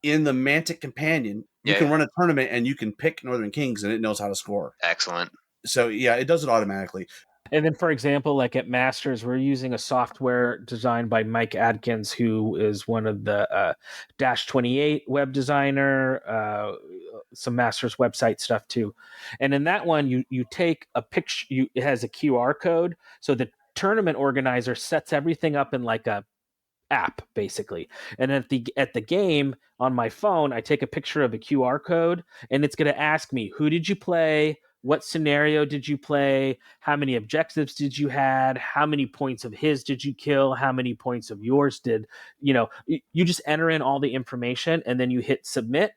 in the Mantic Companion, you can run a tournament and you can pick Northern Kings and it knows how to score. Excellent. So yeah, it does it automatically. And then, for example, like at Masters, we're using a software designed by Mike Adkins, who is one of the Dash 28 web designer, some Masters website stuff too. And in that one, you take a picture. It has a QR code, so the tournament organizer sets everything up in like a app basically. And at the game on my phone, I take a picture of a QR code, and it's going to ask me, who did you play? What scenario did you play? How many objectives did you had? How many points of his did you kill? How many points of yours did, you just enter in all the information and then you hit submit.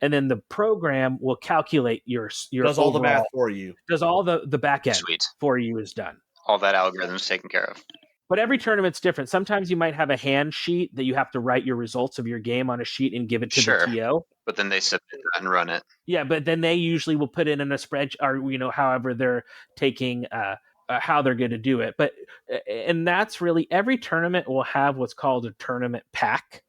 And then the program will calculate your does all the math for you. Does all the back end for you is done. All that algorithm's taken care of. But every tournament's different. Sometimes you might have a hand sheet that you have to write your results of your game on a sheet and give it to the TO. But then they submit that and run it. Yeah, but then they usually will put it in a spreadsheet, or however they're taking how they're going to do it. But and that's really, every tournament will have what's called a tournament pack.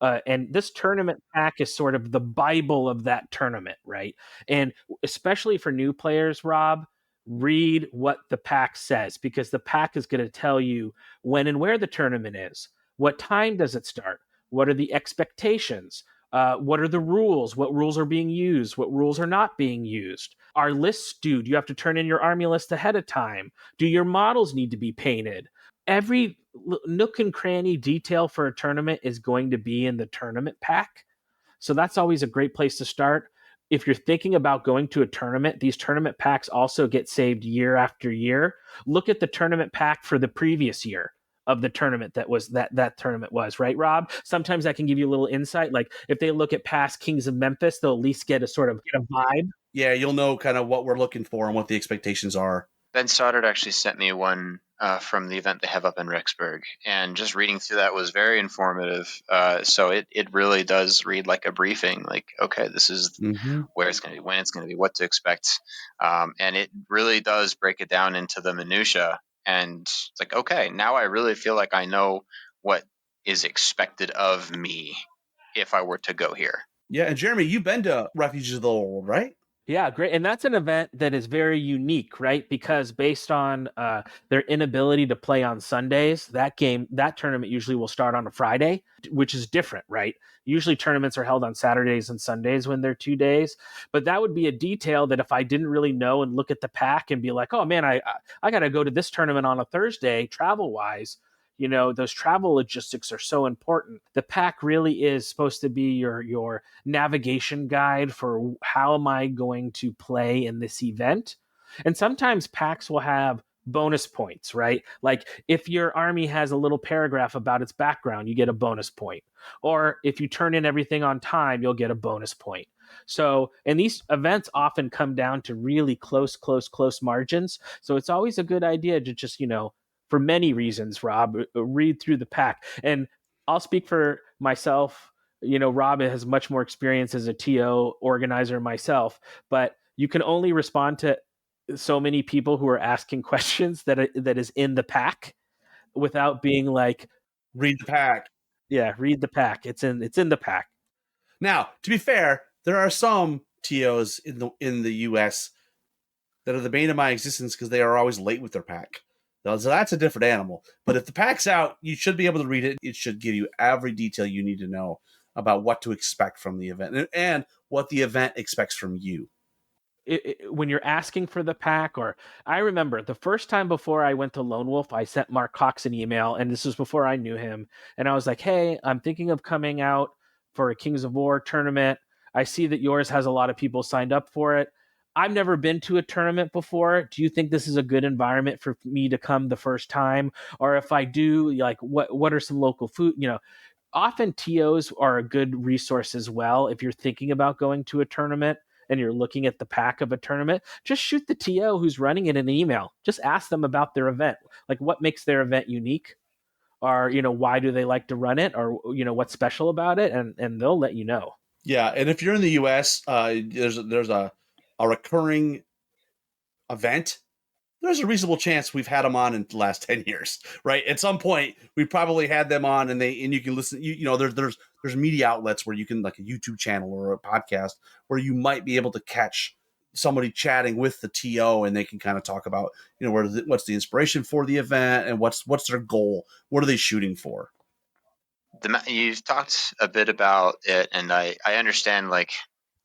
And this tournament pack is sort of the Bible of that tournament, right? And especially for new players, Rob, read what the pack says, because the pack is going to tell you when and where the tournament is, what time does it start, what are the expectations, what are the rules, what rules are being used, what rules are not being used. Are lists due? Do you have to turn in your army list ahead of time? Do your models need to be painted? Every nook and cranny detail for a tournament is going to be in the tournament pack. So that's always a great place to start. If you're thinking about going to a tournament, these tournament packs also get saved year after year. Look at the tournament pack for the previous year of the tournament that tournament was, right, Rob? Sometimes that can give you a little insight. Like if they look at past Kings of Memphis, they'll at least get a vibe. Yeah, you'll know kind of what we're looking for and what the expectations are. Ben Stoddard actually sent me one from the event they have up in Rexburg, and just reading through that was very informative. So it really does read like a briefing, like, okay, this is where it's going to be, when it's going to be, what to expect. And it really does break it down into the minutia. And it's like, okay, now I really feel like I know what is expected of me if I were to go here. Yeah, and Jeremy, you've been to Refuges of the Old World, right? Yeah, great. And that's an event that is very unique, right? Because based on their inability to play on Sundays, that tournament usually will start on a Friday, which is different, right? Usually tournaments are held on Saturdays and Sundays when they're 2 days. But that would be a detail that if I didn't really know and look at the pack and be like, oh man, I got to go to this tournament on a Thursday travel-wise, those travel logistics are so important. The pack really is supposed to be your navigation guide for how am I going to play in this event. And sometimes packs will have bonus points, right? Like if your army has a little paragraph about its background, you get a bonus point. Or if you turn in everything on time, you'll get a bonus point. So, and these events often come down to really close margins. So it's always a good idea to just, for many reasons, Rob, read through the pack. And I'll speak for myself. Rob has much more experience as a TO organizer myself, but you can only respond to so many people who are asking questions that is in the pack without being like, read the pack. Yeah, read the pack. It's in the pack. Now, to be fair, there are some TOs in the US that are the bane of my existence because they are always late with their pack. So that's a different animal. But if the pack's out, you should be able to read it. It should give you every detail you need to know about what to expect from the event and what the event expects from you. When you're asking for the pack, or I remember the first time before I went to Lone Wolf, I sent Mark Cox an email, and this was before I knew him. And I was like, hey, I'm thinking of coming out for a Kings of War tournament. I see that yours has a lot of people signed up for it. I've never been to a tournament before. Do you think this is a good environment for me to come the first time? Or if I do, like, what are some local food? Often TOs are a good resource as well. If you're thinking about going to a tournament and you're looking at the pack of a tournament, just shoot the TO who's running it an email. Just ask them about their event. Like, what makes their event unique? Or, why do they like to run it? Or, what's special about it? And they'll let you know. Yeah, and if you're in the US, there's a recurring event. There's a reasonable chance we've had them on in the last 10 years, right? At some point, we probably had them on, and you can listen. There's media outlets where you can, like a YouTube channel or a podcast, where you might be able to catch somebody chatting with the TO, and they can kind of talk about, what's the inspiration for the event and what's their goal, what are they shooting for. You've talked a bit about it, and I understand, like,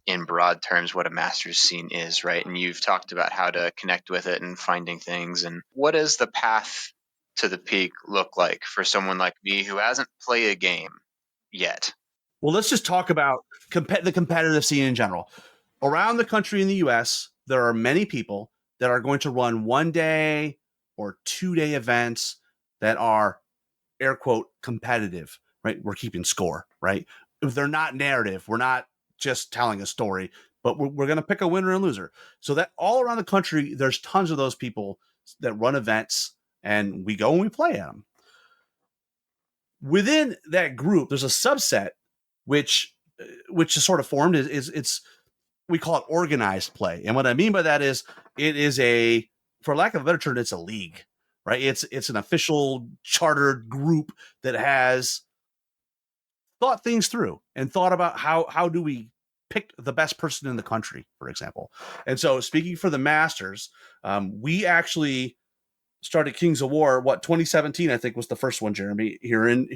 in broad terms what a master's scene is, right? And you've talked about how to connect with it and finding things. And what does the path to the peak look like for someone like me who hasn't played a game yet? Well, let's just talk about the competitive scene in general. Around the country in the US, there are many people that are going to run 1 day or 2 day events that are, air quote, competitive, right? We're keeping score, right? If they're not narrative, we're not just telling a story, but we're going to pick a winner and loser. So that all around the country, there's tons of those people that run events, and we go and we play at them. Within that group, there's a subset which is sort of formed. We call it organized play, and what I mean by that is it is for lack of a better term, it's a league, right? It's an official chartered group that has thought things through and thought about how do we pick the best person in the country, for example. And so, speaking for the Masters, we actually started Kings of War. 2017, I think, was the first one, Jeremy, here in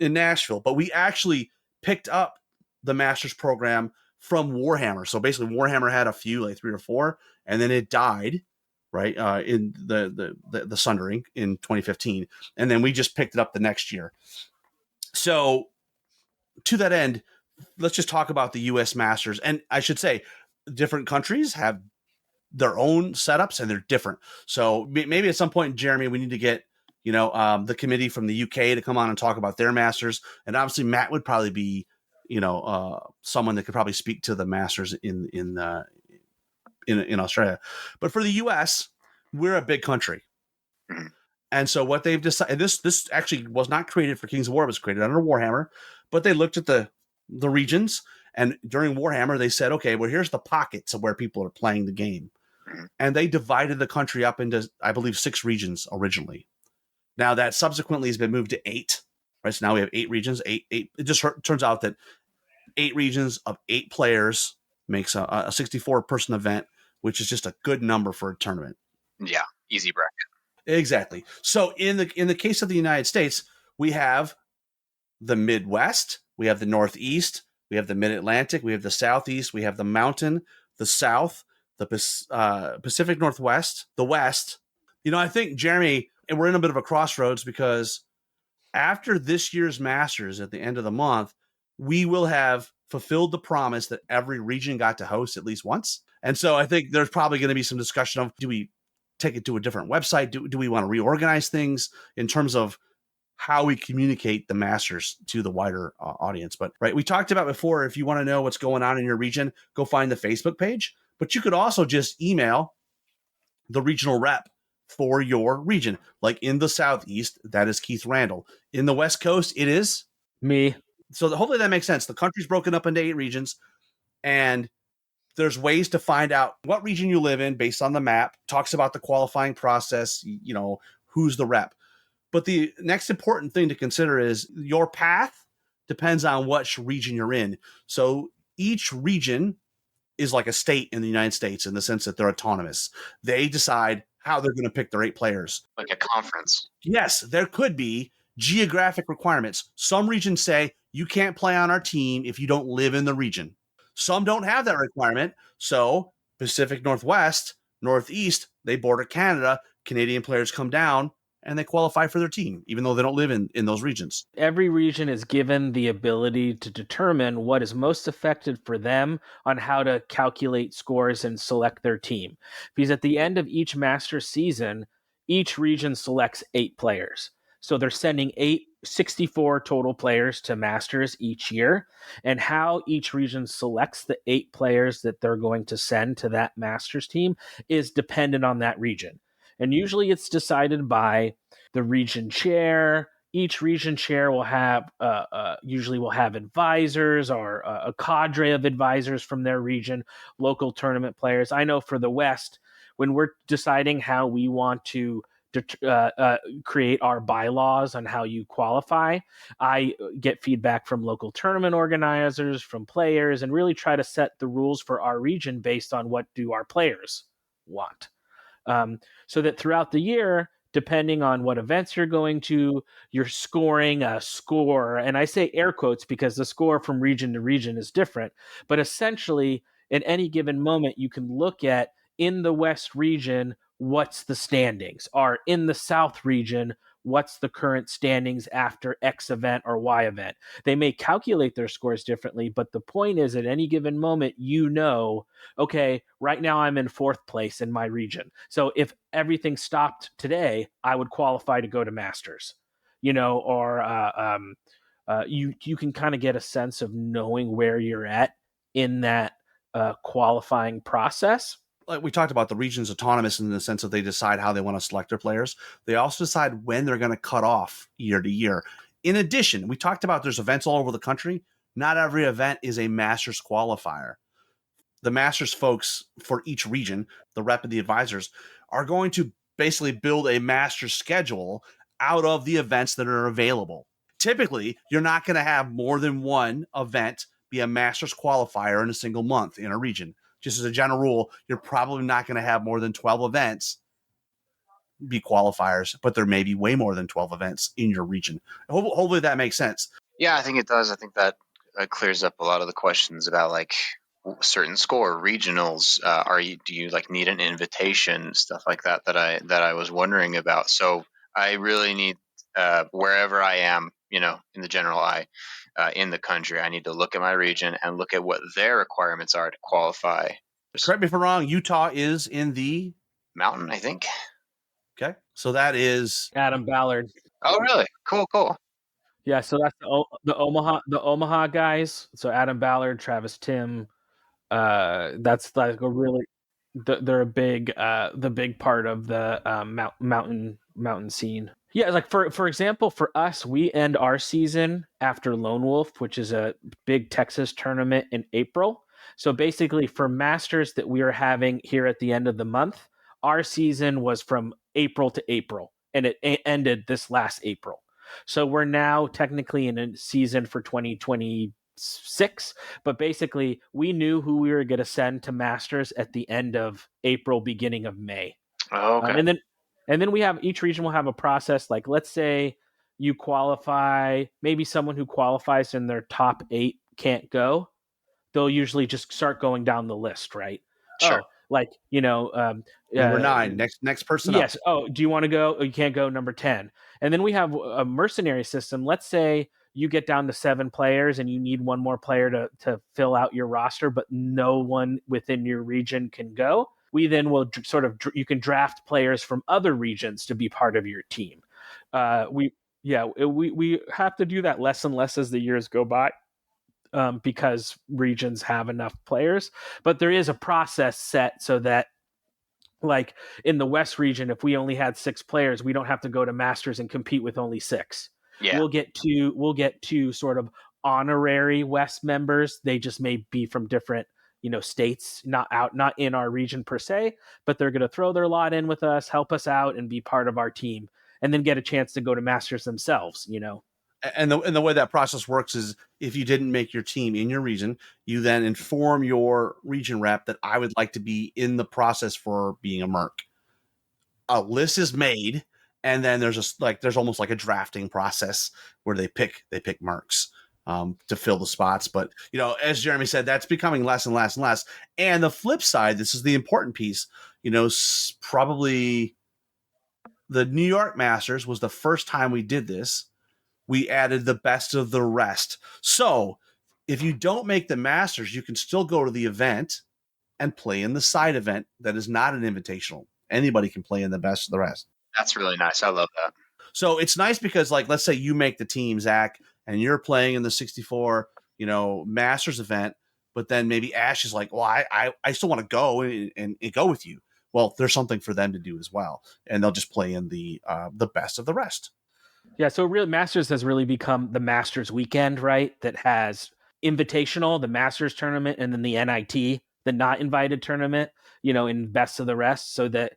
Nashville. But we actually picked up the Masters program from Warhammer. So basically, Warhammer had a few, like 3 or 4, and then it died, right, in the Sundering in 2015, and then we just picked it up the next year. So, to that end, let's just talk about the U.S. Masters. And I should say, different countries have their own setups, and they're different. So maybe at some point, Jeremy, we need to get the committee from the UK to come on and talk about their Masters. And obviously, Matt would probably be someone that could probably speak to the Masters in Australia. But for the U.S., we're a big country. And so what they've decided, this actually was not created for Kings of War, it was created under Warhammer, but they looked at the regions, and during Warhammer, they said, okay, well, here's the pockets of where people are playing the game. And they divided the country up into, I believe, 6 regions originally. Now that subsequently has been moved to 8, right? So now we have 8 regions, 8. It just turns out that 8 regions of 8 players makes a 64-person event, which is just a good number for a tournament. Yeah, easy bracket. Exactly. So in the case of the United States, we have the Midwest, we have the Northeast, we have the Mid-Atlantic, we have the Southeast, we have the Mountain, the South, the Pacific Northwest, the West. I think, Jeremy, and we're in a bit of a crossroads because after this year's Masters at the end of the month, we will have fulfilled the promise that every region got to host at least once. And so I think there's probably going to be some discussion of, do we take it to a different website? Do we want to reorganize things in terms of how we communicate the Masters to the wider audience? But right, we talked about before, if you want to know what's going on in your region, go find the Facebook page. But you could also just email the regional rep for your region. Like in the Southeast, that is Keith Randall. In the West Coast, it is me. So hopefully that makes sense. The country's broken up into 8 regions, and there's ways to find out what region you live in based on the map. Talks about the qualifying process, who's the rep. But the next important thing to consider is your path depends on which region you're in. So each region is like a state in the United States in the sense that they're autonomous. They decide how they're going to pick their 8 players. Like a conference. Yes, there could be geographic requirements. Some regions say you can't play on our team if you don't live in the region. Some don't have that requirement. So Pacific Northwest, Northeast, they border Canada. Canadian players come down and they qualify for their team, even though they don't live in those regions. Every region is given the ability to determine what is most effective for them on how to calculate scores and select their team. Because at the end of each Masters season, each region selects 8 players. So they're sending 64 total players to Masters each year. And how each region selects the 8 players that they're going to send to that Masters team is dependent on that region. And usually it's decided by the region chair. Each region chair will have usually will have advisors or a cadre of advisors from their region, local tournament players. I know for the West, when we're deciding how we want to create our bylaws on how you qualify, I get feedback from local tournament organizers, from players, and really try to set the rules for our region based on what do our players want. So that throughout the year, depending on what events you're going to, you're scoring a score. And I say air quotes because the score from region to region is different. But essentially, at any given moment, you can look at in the West region, what's the standings? Or in the South region, what's the current standings after X event or Y event? They may calculate their scores differently, but the point is at any given moment, okay, right now I'm in 4th place in my region. So if everything stopped today, I would qualify to go to Masters, you can kind of get a sense of knowing where you're at in that qualifying process. Like we talked about, the region's autonomous in the sense that they decide how they want to select their players. They also decide when they're going to cut off year to year. In addition, we talked about there's events all over the country. Not every event is a Masters qualifier. The Masters folks for each region, the rep and the advisors, are going to basically build a Masters schedule out of the events that are available. Typically, you're not going to have more than one event be a Masters qualifier in a single month in a region. Just as a general rule, you're probably not going to have more than 12 events be qualifiers, but there may be way more than 12 events in your region. Hopefully that makes sense. Yeah, I think it does. I think that clears up a lot of the questions about like certain score regionals. Do you like need an invitation, stuff like that I was wondering about. So I really need wherever I am, in the general eye. In the country, I need to look at my region and look at what their requirements are to qualify. Correct me if I'm wrong, Utah is in the Mountain, I think. Okay, so that is Adam Ballard. Oh, really? Cool. Yeah, so that's the Omaha guys. So Adam Ballard, Travis Tim. That's like a really they're a big the big part of the mountain scene. Yeah, like for example, for us, we end our season after Lone Wolf, which is a big Texas tournament in April. So basically, for Masters that we are having here at the end of the month, our season was from April to April, and it ended this last April. So we're now technically in a season for 2026, but basically we knew who we were going to send to Masters at the end of April, beginning of May. Oh, okay. And then we have each region will have a process. Like, let's say you qualify, maybe someone who qualifies in their top 8 can't go. They'll usually just start going down the list, right? Sure. like, Number 9, next person yes. up. Oh, do you want to go? Oh, you can't go number 10. And then we have a mercenary system. Let's say you get down to 7 players and you need one more player to fill out your roster, but no one within your region can go. We then will you can draft players from other regions to be part of your team. We have to do that less and less as the years go by. Because regions have enough players, but there is a process set so that, like in the West region, if we only had 6 players, we don't have to go to Masters and compete with only 6. Yeah. We'll get to sort of honorary West members. They just may be from different, states, not in our region per se, but they're going to throw their lot in with us, help us out, and be part of our team, and then get a chance to go to Masters themselves. And the way that process works is if you didn't make your team in your region, you then inform your region rep that I would like to be in the process for being a merc. A list is made, and then there's almost like a drafting process where they pick mercs to fill the spots. But as Jeremy said, that's becoming less and less and less. And the flip side, this is the important piece. Probably the New York Masters was the first time we did this. We added the best of the rest. So if you don't make the Masters, you can still go to the event and play in the side event that is not an invitational. Anybody can play in the best of the rest. That's really nice. I love that. So it's nice because, like, let's say you make the team, Zach, and you're playing in the 64, Masters event, but then maybe Ash is like, well, I still want to go and go with you. Well, there's something for them to do as well. And they'll just play in the best of the rest. Yeah, so Masters has really become the Masters weekend, right? That has invitational, the Masters tournament, and then the NIT, the not invited tournament, in best of the rest, so that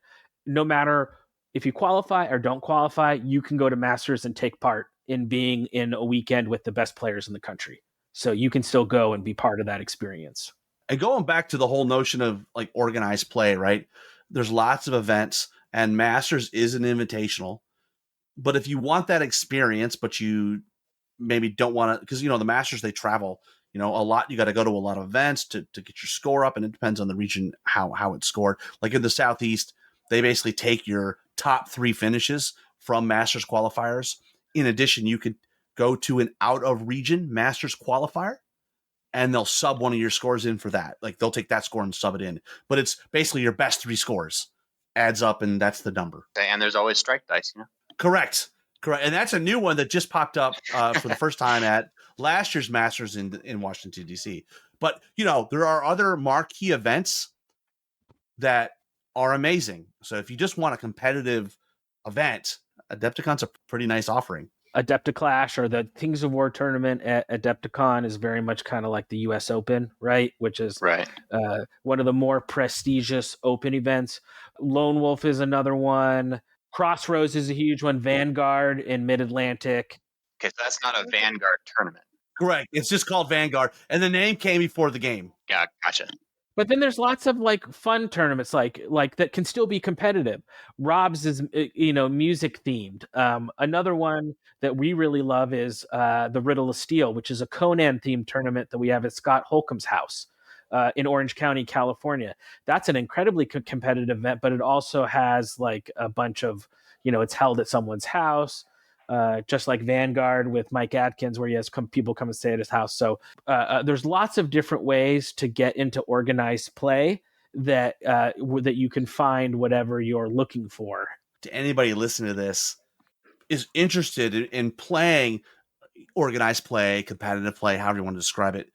no matter if you qualify or don't qualify, you can go to Masters and take part in being in a weekend with the best players in the country. So you can still go and be part of that experience. And going back to the whole notion of like organized play, right? There's lots of events, and Masters is an invitational. But if you want that experience, but you maybe don't want to, because, the Masters, they travel, a lot. You got to go to a lot of events to get your score up. And it depends on the region, how it's scored. Like in the Southeast, they basically take your top 3 finishes from Masters qualifiers. In addition, you could go to an out of region Masters qualifier, and they'll sub one of your scores in for that. Like they'll take that score and sub it in. But it's basically your best 3 scores adds up, and that's the number. And there's always strike dice, Correct. And that's a new one that just popped up for the first time at last year's Masters in Washington, D.C. But, there are other marquee events that are amazing. So if you just want a competitive event, Adepticon's a pretty nice offering. Adepticlash, or the Kings of War tournament at Adepticon, is very much kind of like the U.S. Open, right? Which is right. One of the more prestigious open events. Lone Wolf is another one. Crossroads is a huge one. Vanguard in Mid-Atlantic. Okay, so that's not a Vanguard tournament. Correct. It's just called Vanguard, and the name came before the game. Yeah, gotcha. But then there's lots of like fun tournaments like that can still be competitive. Rob's is music themed. Another one that we really love is the Riddle of Steel, which is a Conan themed tournament that we have at Scott Holcomb's house in Orange County, California. That's an incredibly competitive event, but it also has like a bunch of, it's held at someone's house. Just like Vanguard with Mike Atkins, where he has people come and stay at his house. So there's lots of different ways to get into organized play that you can find whatever you're looking for. To anybody listening to this is interested in playing organized play, competitive play, however you want to describe it,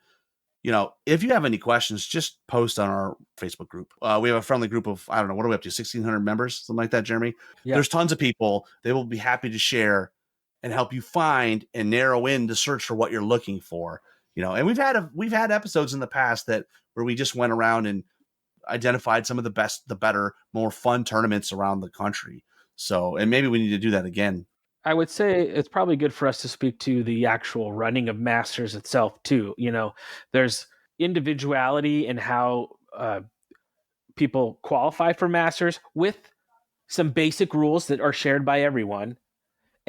if you have any questions, just post on our Facebook group. We have a friendly group of, I don't know, what are we up to, 1,600 members, something like that, Jeremy? Yeah. There's tons of people. They will be happy to share and help you find and narrow in the search for what you're looking for. And we've had episodes in the past where we just went around and identified some of the best, the better, more fun tournaments around the country. So, and maybe we need to do that again. I would say it's probably good for us to speak to the actual running of Masters itself too. There's individuality in how people qualify for Masters with some basic rules that are shared by everyone.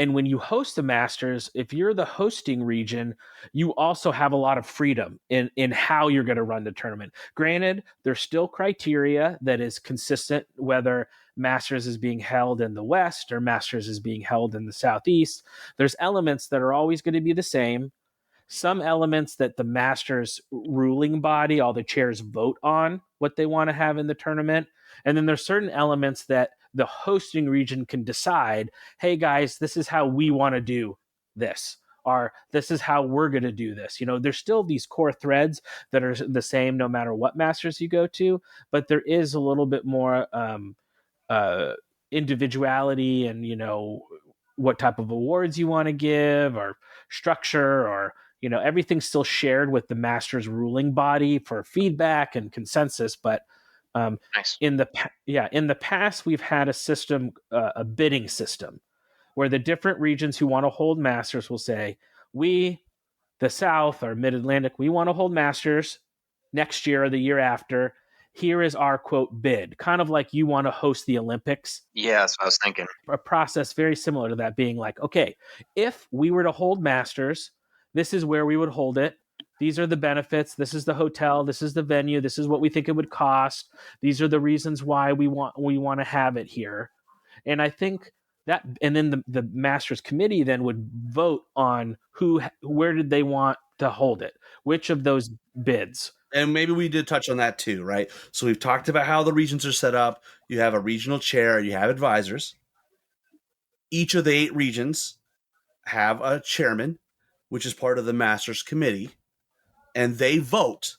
And when you host the Masters, if you're the hosting region, you also have a lot of freedom in how you're going to run the tournament. Granted, there's still criteria that is consistent, whether Masters is being held in the West or Masters is being held in the Southeast. There's elements that are always going to be the same. Some elements that the Masters ruling body, all the chairs vote on what they want to have in the tournament. And then there's certain elements that the hosting region can decide, hey guys, this is how we want to do this, or this is how we're going to do this. There's still these core threads that are the same no matter what Masters you go to, but there is a little bit more individuality and, what type of awards you want to give or structure, or everything's still shared with the Masters ruling body for feedback and consensus. But Nice. in the past, we've had a system, a bidding system, where the different regions who want to hold Masters will say, we, the South or Mid-Atlantic, we want to hold Masters next year or the year after. Here is our quote bid, kind of like you want to host the Olympics. Yeah, that's what I was thinking. A process very similar to that, being like, okay, if we were to hold Masters, this is where we would hold it. These are the benefits. This is the hotel. This is the venue. This is what we think it would cost. These are the reasons why we want to have it here. And I think that, and then the Masters committee then would vote on where did they want to hold it, which of those bids. And maybe we did touch on that too, right? So we've talked about how the regions are set up. You have a regional chair, you have advisors. Each of the 8 regions have a chairman, which is part of the Masters committee, and they vote.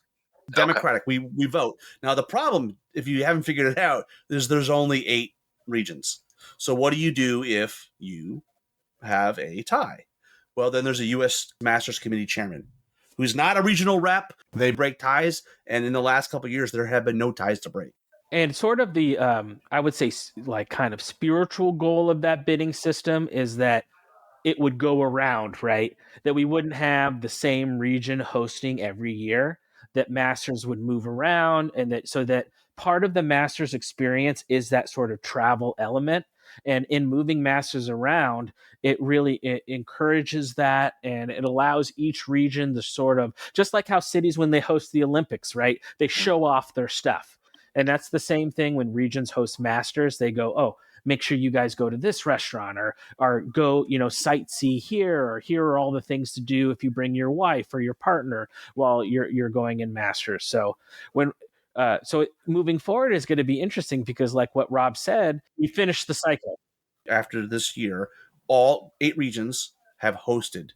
Democratic. Okay. We vote. Now the problem, if you haven't figured it out, is there's only 8 regions. So what do you do if you have a tie? Well, then there's a U.S. Masters committee chairman who's not a regional rep. They break ties, and in the last couple of years, there have been no ties to break. And sort of the, I would say, like kind of spiritual goal of that bidding system is that it would go around, right? That we wouldn't have the same region hosting every year, that Masters would move around, and that part of the Masters experience is that sort of travel element. And in moving Masters around, it encourages that, and it allows each region to sort of, just like how cities, when they host the Olympics, right? They show off their stuff. And that's the same thing when regions host Masters. They go, oh, make sure you guys go to this restaurant, or go, sightsee here, or here are all the things to do if you bring your wife or your partner while you're going in Masters. So moving forward is going to be interesting, because like what Rob said, we finished the cycle. After this year, all 8 regions have hosted.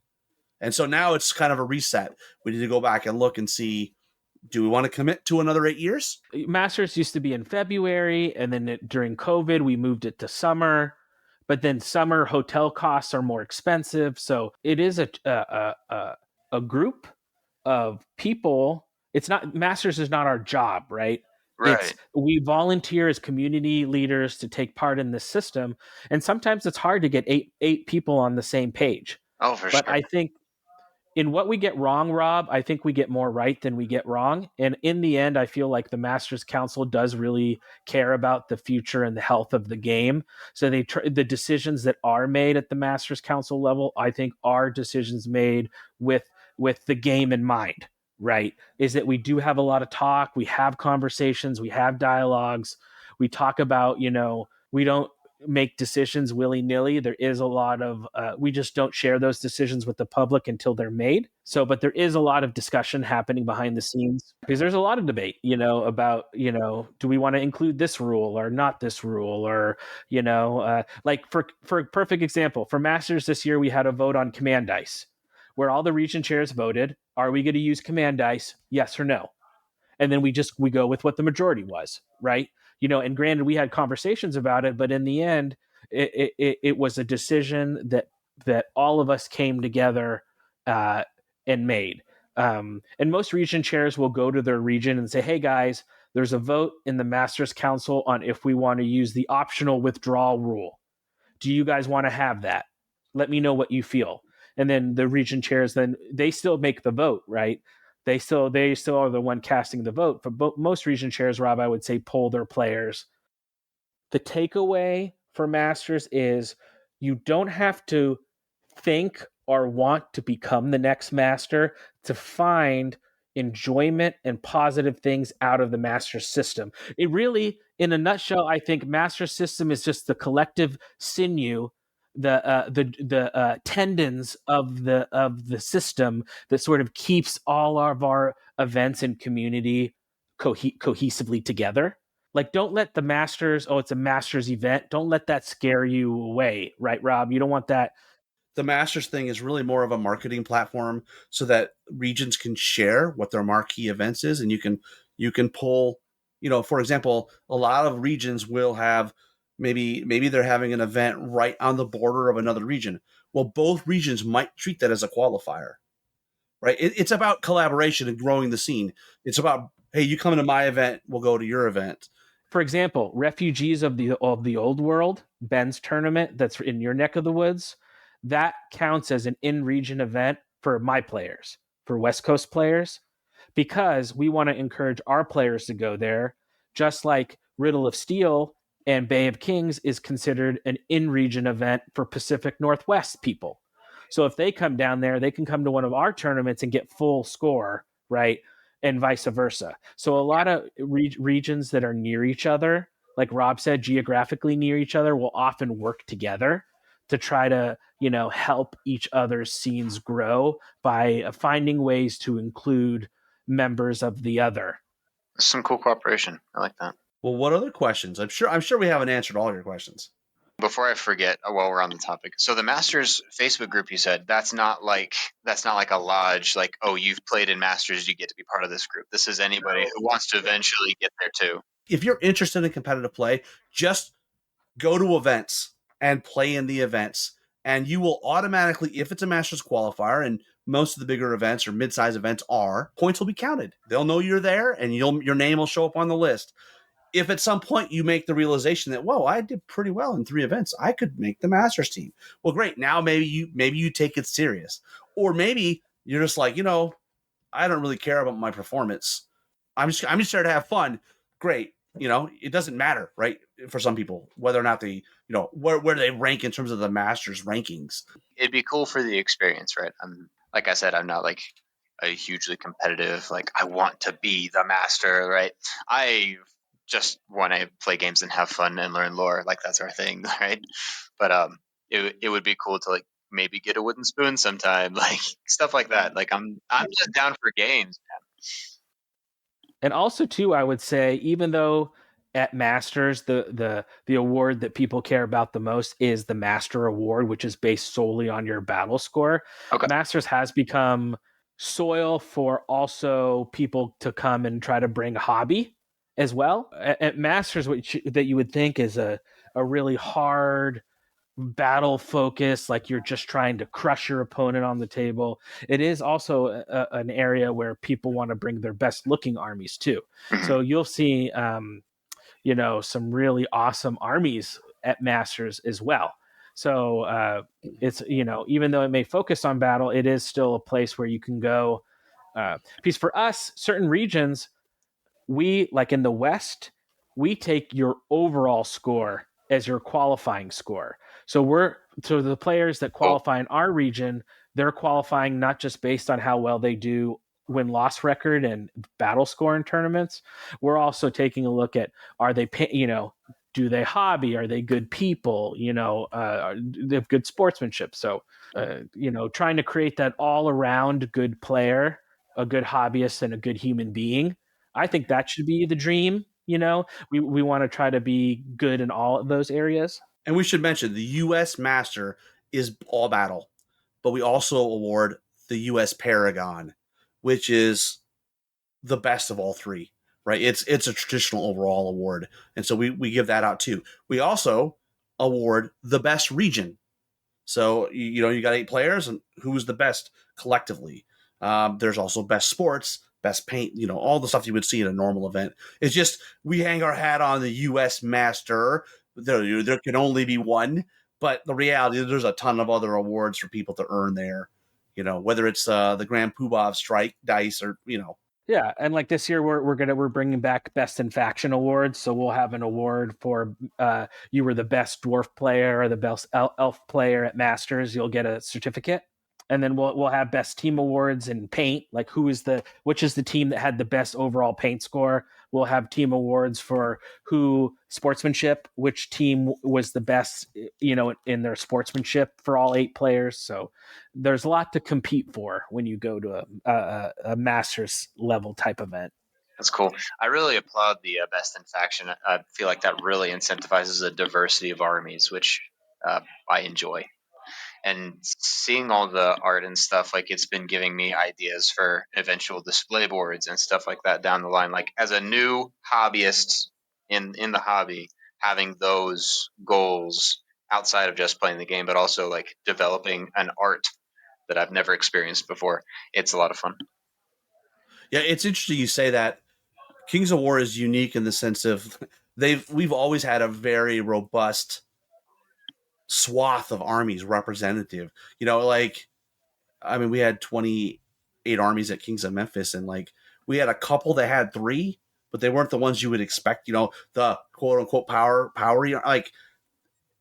And so now it's kind of a reset. We need to go back and look and see, do we want to commit to another 8 years? Masters used to be in February, and then during COVID, we moved it to summer. But then summer hotel costs are more expensive. So it is a group of people. It's not, Masters is not our job, right? Right. We volunteer as community leaders to take part in this system. And sometimes it's hard to get eight people on the same page. Oh, for sure. But I think in what we get wrong, Rob, I think we get more right than we get wrong. And in the end, I feel like the Masters Council does really care about the future and the health of the game. So the decisions that are made at the Masters Council level, I think, are decisions made with the game in mind, right? Is that we do have a lot of talk, we have conversations, we have dialogues, we talk about, we don't make decisions willy-nilly. There is a lot of we just don't share those decisions with the public until they're made. But there is a lot of discussion happening behind the scenes, because there's a lot of debate, about, do we want to include this rule or not this rule, or like for a perfect example, for Masters this year, we had a vote on command dice, where all the region chairs voted, are we going to use command dice, yes or no? And then we go with what the majority was, right? And granted, we had conversations about it, but in the end, it was a decision that all of us came together and made. And most region chairs will go to their region and say, hey guys, there's a vote in the Masters Council on if we want to use the optional withdrawal rule. Do you guys want to have that? Let me know what you feel. And then the region chairs, then they still make the vote, right? They still are the one casting the vote. For most region chairs, Rob, I would say poll their players. The takeaway for Masters is you don't have to think or want to become the next master to find enjoyment and positive things out of the master system. It really, in a nutshell, I think master system is just the collective sinew, the tendons of the system that sort of keeps all of our events and community cohesively together. Like, don't let the masters, it's a masters event, don't let that scare you away, right, Rob? You don't want that. The Masters thing is really more of a marketing platform so that regions can share what their marquee events is, and you can pull, for example, a lot of regions will have maybe they're having an event right on the border of another region. Well, both regions might treat that as a qualifier, right? It's about collaboration and growing the scene. It's about, hey, you come to my event, we'll go to your event. For example, Refugees of the Old World, Ben's tournament that's in your neck of the woods, that counts as an in-region event for my players, for West Coast players, because we want to encourage our players to go there, just like Riddle of Steel and Bay of Kings is considered an in-region event for Pacific Northwest people. So if they come down there, they can come to one of our tournaments and get full score, right? And vice versa. So a lot of regions that are near each other, like Rob said, geographically near each other, will often work together to try to, help each other's scenes grow by finding ways to include members of the other. Some cool cooperation. I like that. Well, what other questions? I'm sure we haven't answered all your questions. Before I forget, while we're on the topic, so the Masters Facebook group, you said that's not like a lodge. Like, oh, you've played in Masters, you get to be part of this group. This is anybody who wants to eventually get there too. If you're interested in competitive play, just go to events and play in the events, and you will automatically, if it's a Masters qualifier, and most of the bigger events or mid-size events points will be counted. They'll know you're there, and your name will show up on the list. If at some point you make the realization that, whoa, I did pretty well in 3 events, I could make the Masters team. Well, great. Now maybe you take it serious. Or maybe you're just like, I don't really care about my performance. I'm just there to have fun. Great. It doesn't matter, right? For some people, whether or not they, where they rank in terms of the Masters rankings. It'd be cool for the experience, right? Like I said, I'm not like a hugely competitive, like I want to be the master, right? I just want to play games and have fun and learn lore. Like that's our thing, right? But it would be cool to like maybe get a wooden spoon sometime, like stuff like that. Like I'm just down for games, man. And also too, I would say, even though at Masters the award that people care about the most is the Master Award, which is based solely on your battle score. Okay. Masters has become soil for also people to come and try to bring a hobby as well. At Masters, that you would think is a really hard battle focus, like you're just trying to crush your opponent on the table. It is also an area where people want to bring their best looking armies too. So you'll see, some really awesome armies at Masters as well. So it's, even though it may focus on battle, it is still a place where you can go. Because for us, certain regions, we, like in the West, we take your overall score as your qualifying score. So the players that qualify in our region, they're qualifying not just based on how well they do win-loss record and battle score in tournaments. We're also taking a look at, are they, do they hobby? Are they good people? They have good sportsmanship. So, trying to create that all-around good player, a good hobbyist, and a good human being. I think that should be the dream. We want to try to be good in all of those areas. And we should mention the U.S. Master is all battle, but we also award the U.S. Paragon, which is the best of all 3, right? It's a traditional overall award. And so we give that out too. We also award the best region. So, you got 8 players, and who's the best collectively? There's also best sports, best paint, all the stuff you would see in a normal event. It's just, we hang our hat on the U.S. Master. There can only be one, but the reality is there's a ton of other awards for people to earn there, whether it's the Grand Poobah Strike dice or, Yeah, and like this year, we're bringing back Best in Faction awards. So we'll have an award for you were the best dwarf player or the best elf player at Masters. You'll get a certificate, and then we'll have Best Team awards in Paint. Like which is the team that had the best overall paint score. We'll have team awards for sportsmanship, which team was the best, in their sportsmanship for all 8 players. So there's a lot to compete for when you go to a Masters level type event. That's cool. I really applaud the Best in Faction. I feel like that really incentivizes a diversity of armies, which I enjoy. And seeing all the art and stuff, like it's been giving me ideas for eventual display boards and stuff like that down the line. Like as a new hobbyist in the hobby, having those goals outside of just playing the game, but also like developing an art that I've never experienced before. It's a lot of fun. Yeah, it's interesting you say that. Kings of War is unique in the sense of we've always had a very robust swath of armies representative. We had 28 armies at Kings of Memphis, and like we had a couple that had 3, but they weren't the ones you would expect. The quote unquote power. Like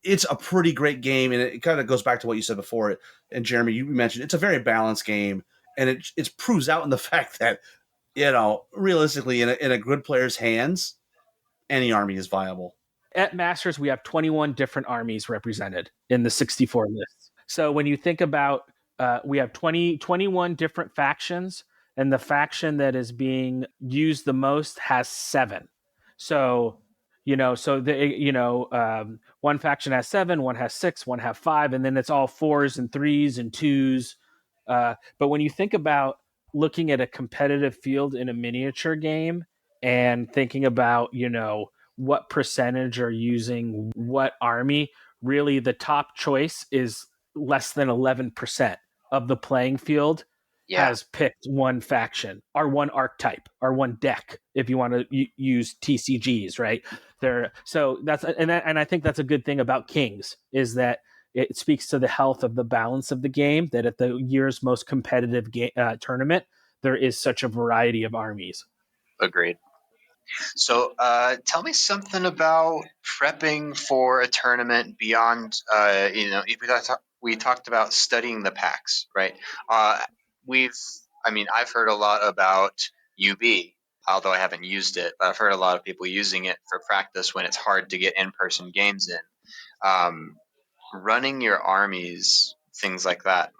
it's a pretty great game, and it kind of goes back to what you said before. And Jeremy, you mentioned it's a very balanced game, and it proves out in the fact that realistically, in a good player's hands, any army is viable. At Masters, we have 21 different armies represented in the 64 lists. So when you think about, we have 21 different factions, and the faction that is being used the most has 7. So, one faction has 7, one has 6, one has 5, and then it's all 4s and 3s and 2s. But when you think about looking at a competitive field in a miniature game and thinking about, what percentage are using what army, really the top choice is less than 11% of the playing field has picked one faction or one archetype or one deck, if you want to use TCGs, right? So and I think that's a good thing about Kings, is that it speaks to the health of the balance of the game, that at the year's most competitive tournament, there is such a variety of armies. Agreed. So tell me something about prepping for a tournament beyond, we talked about studying the packs, right? I've heard a lot about UB, although I haven't used it, but I've heard a lot of people using it for practice when it's hard to get in-person games in. Running your armies, things like that.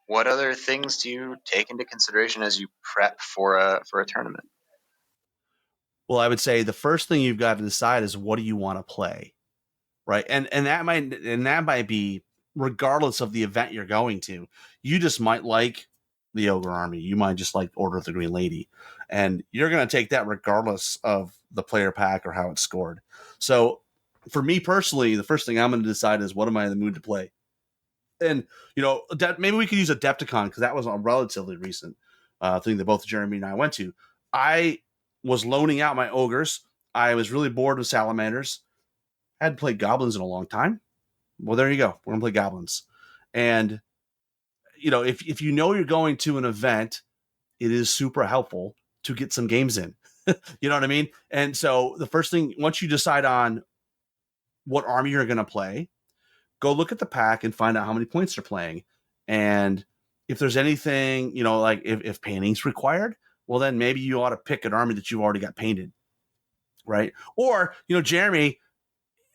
What other things do you take into consideration as you prep for a tournament? Well, I would say the first thing you've got to decide is what do you want to play, right? And that might be regardless of the event you're going to. You just might like the Ogre Army. You might just like Order of the Green Lady, and you're going to take that regardless of the player pack or how it's scored. So for me personally, the first thing I'm going to decide is what am I in the mood to play. And, maybe we could use Adepticon, because that was a relatively recent thing that both Jeremy and I went to. I was loaning out my ogres. I was really bored with salamanders. I hadn't played goblins in a long time. Well, there you go. We're going to play goblins. And, if you're going to an event, it is super helpful to get some games in. You know what I mean? And so the first thing, once you decide on what army you're going to play, go look at the pack and find out how many points they're playing. And if there's anything, like if painting's required, well, then maybe you ought to pick an army that you've already got painted, right? Or, Jeremy,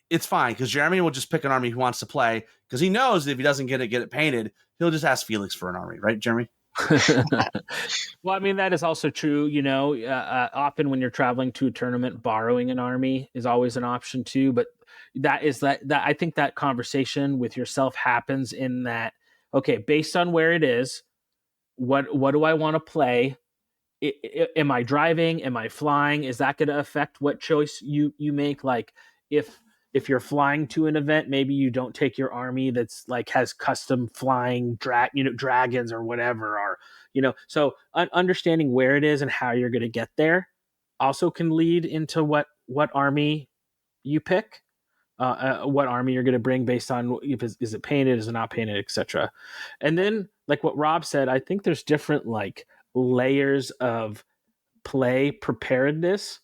it's fine, because Jeremy will just pick an army he wants to play, because he knows that if he doesn't get it painted, he'll just ask Felix for an army, right, Jeremy? Well, that is also true. Often when you're traveling to a tournament, borrowing an army is always an option too. But that I think that conversation with yourself happens in that, okay, based on where it is, what do I want to play? Am I driving? Am I flying? Is that going to affect what choice you make? Like if you're flying to an event, maybe you don't take your army that's like has custom flying dragons or whatever, or so understanding where it is and how you're going to get there also can lead into what army you pick, what army you're going to bring based on is it painted, is it not painted, etc. And then, like what Rob said, I think there's different like layers of play preparedness,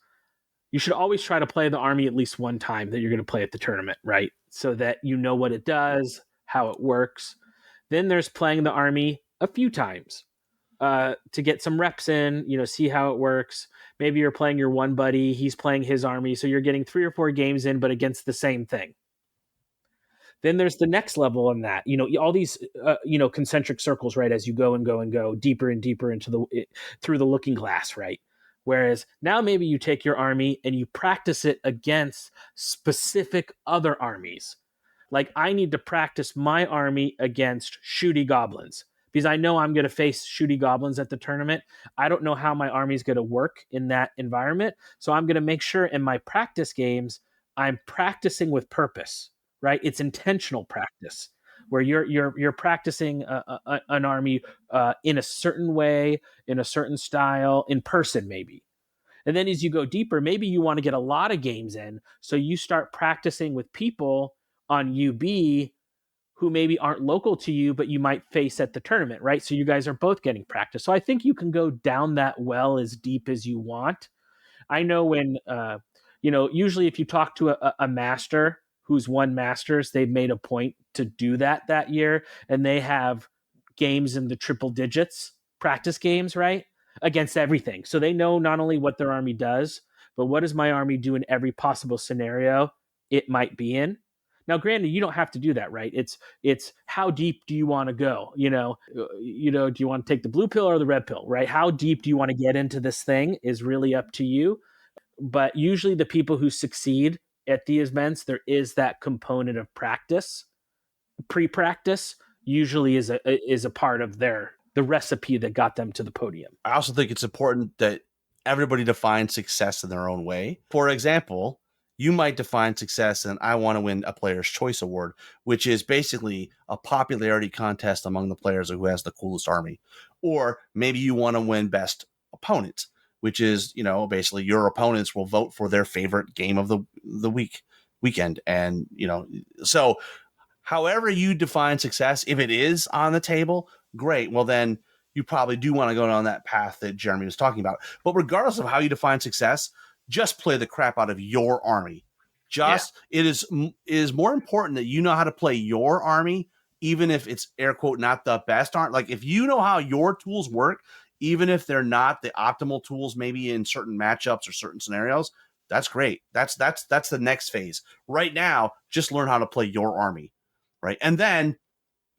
you should always try to play the army at least one time that you're going to play at the tournament, right? So that you know what it does, how it works. Then there's playing the army a few times to get some reps in, see how it works. Maybe you're playing your one buddy, he's playing his army, so you're getting 3 or 4 games in, but against the same thing. Then there's the next level on that, all these, concentric circles, right? As you go and go and go deeper and deeper through the looking glass, right? Whereas now maybe you take your army and you practice it against specific other armies. Like I need to practice my army against shooty goblins because I know I'm going to face shooty goblins at the tournament. I don't know how my army is going to work in that environment. So I'm going to make sure in my practice games, I'm practicing with purpose, right? It's intentional practice where you're practicing an army in a certain way, in a certain style, in person maybe. And then as you go deeper, maybe you want to get a lot of games in. So you start practicing with people on UB who maybe aren't local to you, but you might face at the tournament, right? So you guys are both getting practice. So I think you can go down that well as deep as you want. I know when, usually if you talk to a master who's won Masters, they've made a point to do that year, and they have games in the triple digits, practice games, right? Against everything. So they know not only what their army does, but what does my army do in every possible scenario it might be in. Now, granted, you don't have to do that, right? It's how deep do you want to go? Do you want to take the blue pill or the red pill, right? How deep do you want to get into this thing is really up to you. But usually the people who succeed at these events, there is that component of practice. Pre-practice usually is a part of the recipe that got them to the podium. I also think it's important that everybody defines success in their own way. For example, you might define success and I want to win a Player's Choice Award, which is basically a popularity contest among the players of who has the coolest army. Or maybe you want to win Best Opponent, which is, basically your opponents will vote for their favorite game of the weekend. And, so however you define success, if it is on the table, great. Well, then you probably do want to go down that path that Jeremy was talking about. But regardless of how you define success, just play the crap out of your army. It is more important that you know how to play your army, even if it's air quote not the best army. Like if you know how your tools work, even if they're not the optimal tools, maybe in certain matchups or certain scenarios, that's great. That's the next phase. Right now, just learn how to play your army, right? And then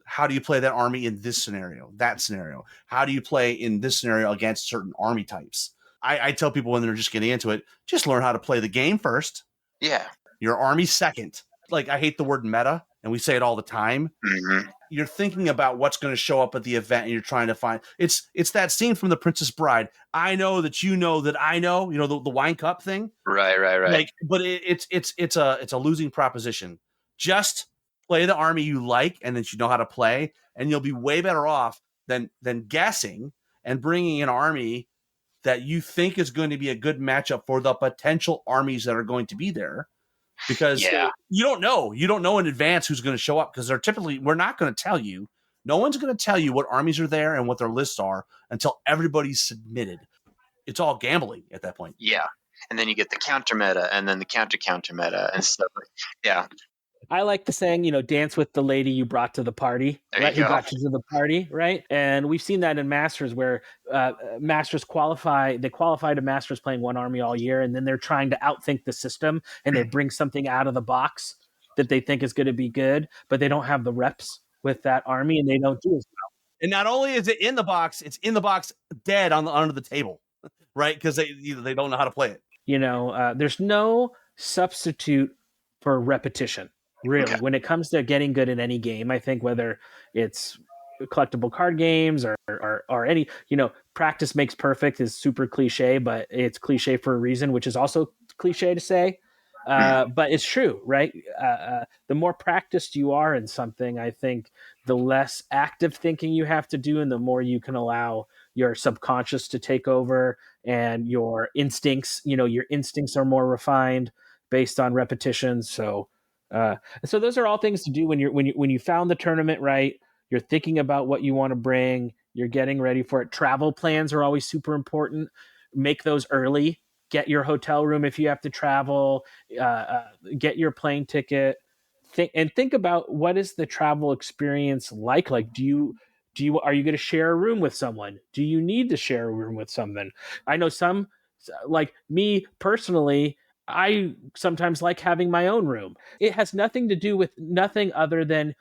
how do you play that army in this scenario, that scenario? How do you play in this scenario against certain army types? I tell people when they're just getting into it, just learn how to play the game first. Yeah. Your army second. Like I hate the word meta, and we say it all the time. Mm-hmm. You're thinking about what's going to show up at the event, and you're trying to find. It's that scene from The Princess Bride. I know that you know that I know. The wine cup thing. Right. Like, but it's a losing proposition. Just play the army you like, and that you know how to play, and you'll be way better off than guessing and bringing an army that you think is going to be a good matchup for the potential armies that are going to be there, because you don't know in advance who's going to show up, because we're not going to tell you. No one's going to tell you what armies are there and what their lists are until everybody's submitted. It's all gambling at that point. Yeah. And then you get the counter meta and then the counter meta and stuff. Yeah. I like the saying, dance with the lady you brought to the party, right? Who got you to the party, right? And we've seen that in Masters where Masters qualify to Masters playing one army all year, and then they're trying to outthink the system, and they bring something out of the box that they think is going to be good, but they don't have the reps with that army, and they don't do as well. And not only is it in the box, it's in the box dead under the table, right? Because they don't know how to play it. There's no substitute for repetition. Really, when it comes to getting good in any game, I think whether it's collectible card games or any, practice makes perfect is super cliche, but it's cliche for a reason, which is also cliche to say. But it's true, right? The more practiced you are in something, I think the less active thinking you have to do, and the more you can allow your subconscious to take over, and your instincts, your instincts are more refined based on repetition. So those are all things to do when you found the tournament, right? You're thinking about what you want to bring. You're getting ready for it. Travel plans are always super important. Make those early. Get your hotel room if you have to travel. Get your plane ticket. Think about, what is the travel experience like? Like, are you going to share a room with someone? Do you need to share a room with someone? I know some, like me personally, I sometimes like having my own room. It has nothing to do with nothing other than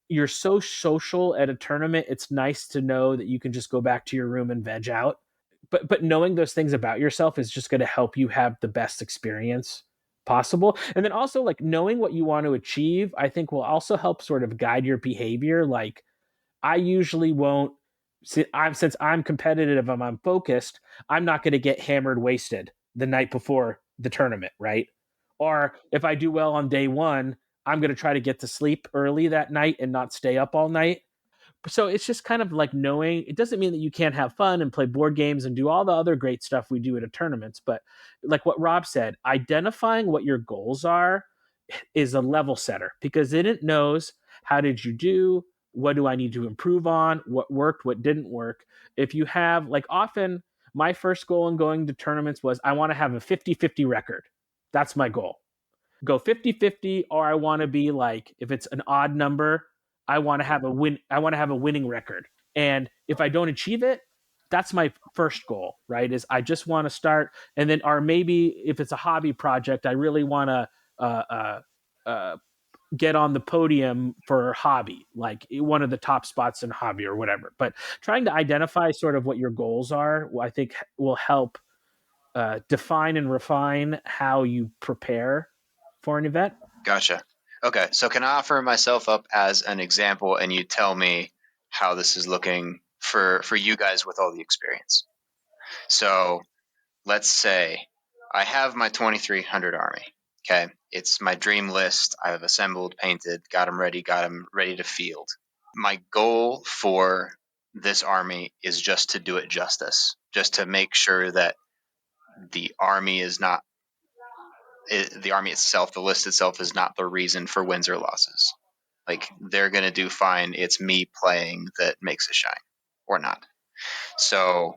you're so social at a tournament. It's nice to know that you can just go back to your room and veg out. But knowing those things about yourself is just going to help you have the best experience possible. And then also, like, knowing what you want to achieve, I think will also help sort of guide your behavior. Like, I usually won't, since I'm competitive and I'm focused, I'm not going to get hammered wasted the night before the tournament, right? Or if I do well on day one, I'm going to try to get to sleep early that night and not stay up all night. So it's just kind of like knowing, it doesn't mean that you can't have fun and play board games and do all the other great stuff we do at a tournaments, but like what Rob said, identifying what your goals are is a level setter, because then it knows, how did you do? What do I need to improve on? What worked? What didn't work? If you have, like, often my first goal in going to tournaments was, I want to have a 50-50 record. That's my goal. Go 50-50, or I want to be like, if it's an odd number, I want to have a winning record. And if I don't achieve it, that's my first goal, right? Is I just want to start, and then, or maybe if it's a hobby project, I really want to get on the podium for hobby, like one of the top spots in hobby or whatever. But trying to identify sort of what your goals are, I think will help define and refine how you prepare for an event. Gotcha. Okay, so can I offer myself up as an example, and you tell me how this is looking for you guys with all the experience? So let's say I have my 2300 army. Okay, it's my dream list. I've assembled, painted, got them ready to field. My goal for this army is just to do it justice, just to make sure that the army is not the army itself, the list itself, is not the reason for wins or losses. Like, they're going to do fine. It's me playing that makes it shine, or not. So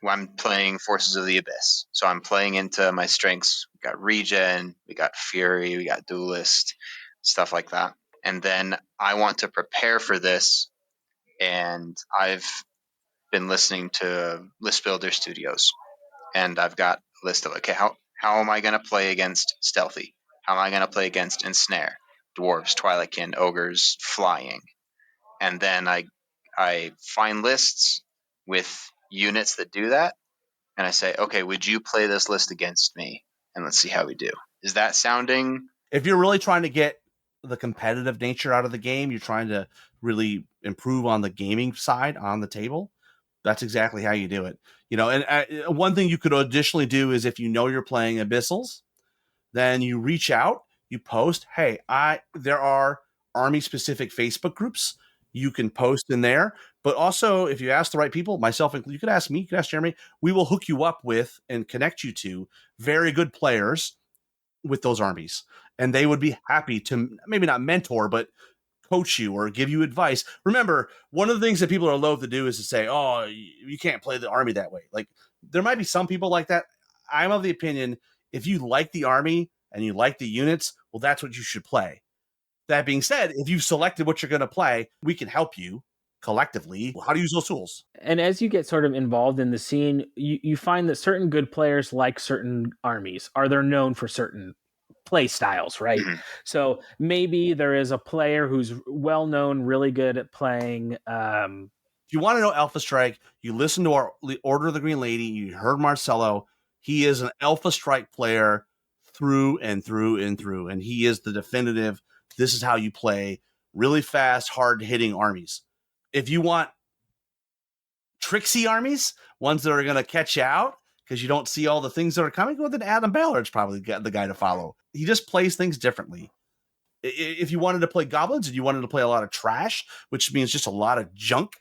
I'm playing Forces of the Abyss. So I'm playing into my strengths. We got Regen, we got Fury, we got Duelist, stuff like that. And then I want to prepare for this. And I've been listening to List Builder Studios. And I've got a list of, okay, how am I going to play against Stealthy? How am I going to play against Ensnare? Dwarves, Twilightkin, Ogres, Flying. And then I find lists with units that do that. And I say, okay, would you play this list against me? And let's see how we do. Is that sounding? If you're really trying to get the competitive nature out of the game, you're trying to really improve on the gaming side on the table, that's exactly how you do it. You know, and one thing you could additionally do is, if you know you're playing Abyssals, then you reach out, you post, hey, there are army-specific Facebook groups. You can post in there. But also, if you ask the right people, myself included, you could ask me, you could ask Jeremy, we will hook you up with and connect you to very good players with those armies. And they would be happy to maybe not mentor, but coach you or give you advice. Remember, one of the things that people are loath to do is to say, oh, you can't play the army that way. Like, there might be some people like that. I'm of the opinion, if you like the army and you like the units, well, that's what you should play. That being said, if you've selected what you're going to play, we can help you collectively how to use those tools. And as you get sort of involved in the scene, you find that certain good players like certain armies, or they're known for certain play styles, right? Mm-hmm. So maybe there is a player who's well known, really good at playing. If you want to know Alpha Strike, you listen to our Order of the Green Lady. You heard Marcelo. He is an Alpha Strike player through and through and through, and he is the definitive. This is how you play really fast, hard-hitting armies. If you want tricksy armies, ones that are going to catch you out because you don't see all the things that are coming, well, then Adam Ballard's probably the guy to follow. He just plays things differently. If you wanted to play goblins and you wanted to play a lot of trash, which means just a lot of junk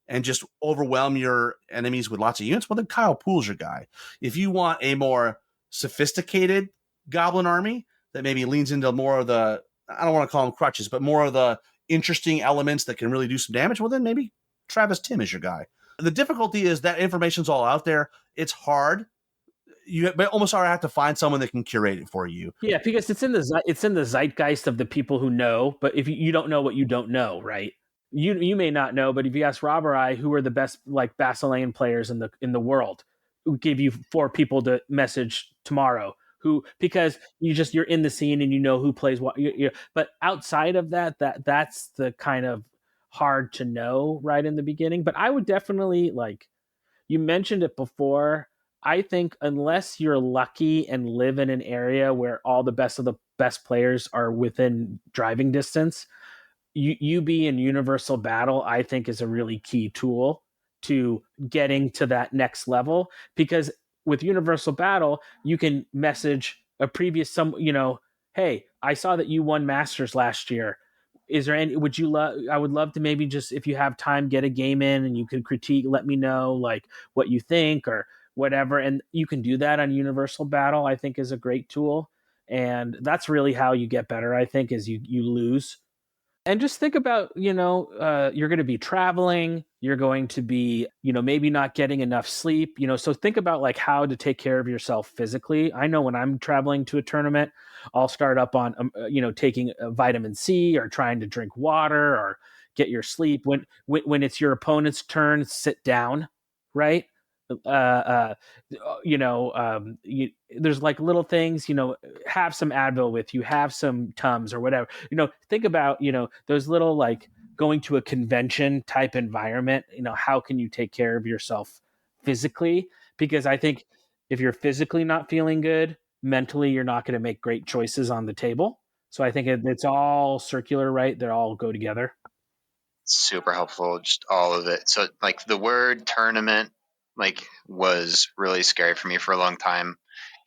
and just overwhelm your enemies with lots of units, well, then Kyle Poole's your guy. If you want a more sophisticated goblin army that maybe leans into more of the, I don't want to call them crutches, but more of the interesting elements that can really do some damage, well, then maybe Travis Tim is your guy. The difficulty is that information's all out there. It's hard. You almost have to find someone that can curate it for you. Yeah, because it's in the zeitgeist of the people who know. But if you don't know what you don't know, right? You may not know, but if you ask Rob or I, who are the best like Basilean players in the world, who give you 4 people to message tomorrow, because you're in the scene and you know who plays what. But outside of that's the kind of hard to know right in the beginning. But I would definitely, like you mentioned it before, I think unless you're lucky and live in an area where all the best of the best players are within driving distance, UB and Universal Battle, I think, is a really key tool to getting to that next level. Because with Universal Battle, you can message a previous hey, I saw that you won Masters last year. Is there any? I would love to maybe just, if you have time, get a game in and you can critique. Let me know like what you think or whatever, and you can do that on Universal Battle. I think is a great tool, and that's really how you get better. I think is you lose. And just think about, you're going to be traveling, you're going to be, maybe not getting enough sleep, so think about like how to take care of yourself physically. I know when I'm traveling to a tournament, I'll start up on, taking a vitamin C or trying to drink water or get your sleep. When it's your opponent's turn, sit down, right? There's like little things, have some Advil with you, have some Tums or whatever, think about, those little, like going to a convention type environment, how can you take care of yourself physically? Because I think if you're physically not feeling good, mentally, you're not going to make great choices on the table. So I think it's all circular, right? They all go together. Super helpful, just all of it. So like the word tournament was really scary for me for a long time,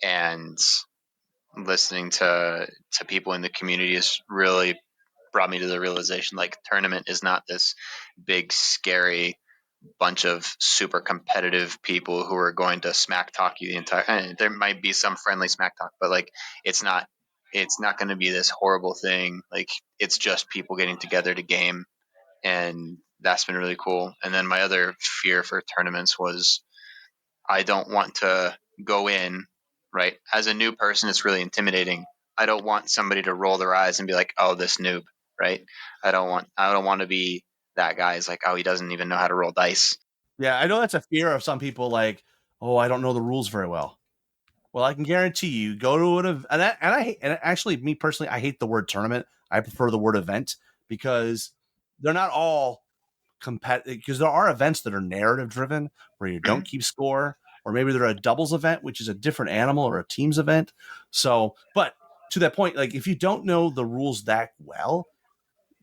and listening to people in the community has really brought me to the realization like tournament is not this big scary bunch of super competitive people who are going to smack talk you the entire. There might be some friendly smack talk, but like it's not going to be this horrible thing. Like it's just people getting together to game, and that's been really cool. And then my other fear for tournaments was I don't want to go in, right? As a new person, it's really intimidating. I don't want somebody to roll their eyes and be like, "Oh, this noob," right? I don't want to be that guy. Is like, "Oh, he doesn't even know how to roll dice." Yeah, I know that's a fear of some people. Like, "Oh, I don't know the rules very well." Well, I can guarantee you, go to an event, and actually, me personally, I hate the word tournament. I prefer the word event because they're not all competitive. Because there are events that are narrative driven where you don't keep score, or maybe they're a doubles event, which is a different animal, or a teams event. So, but to that point, like if you don't know the rules that well,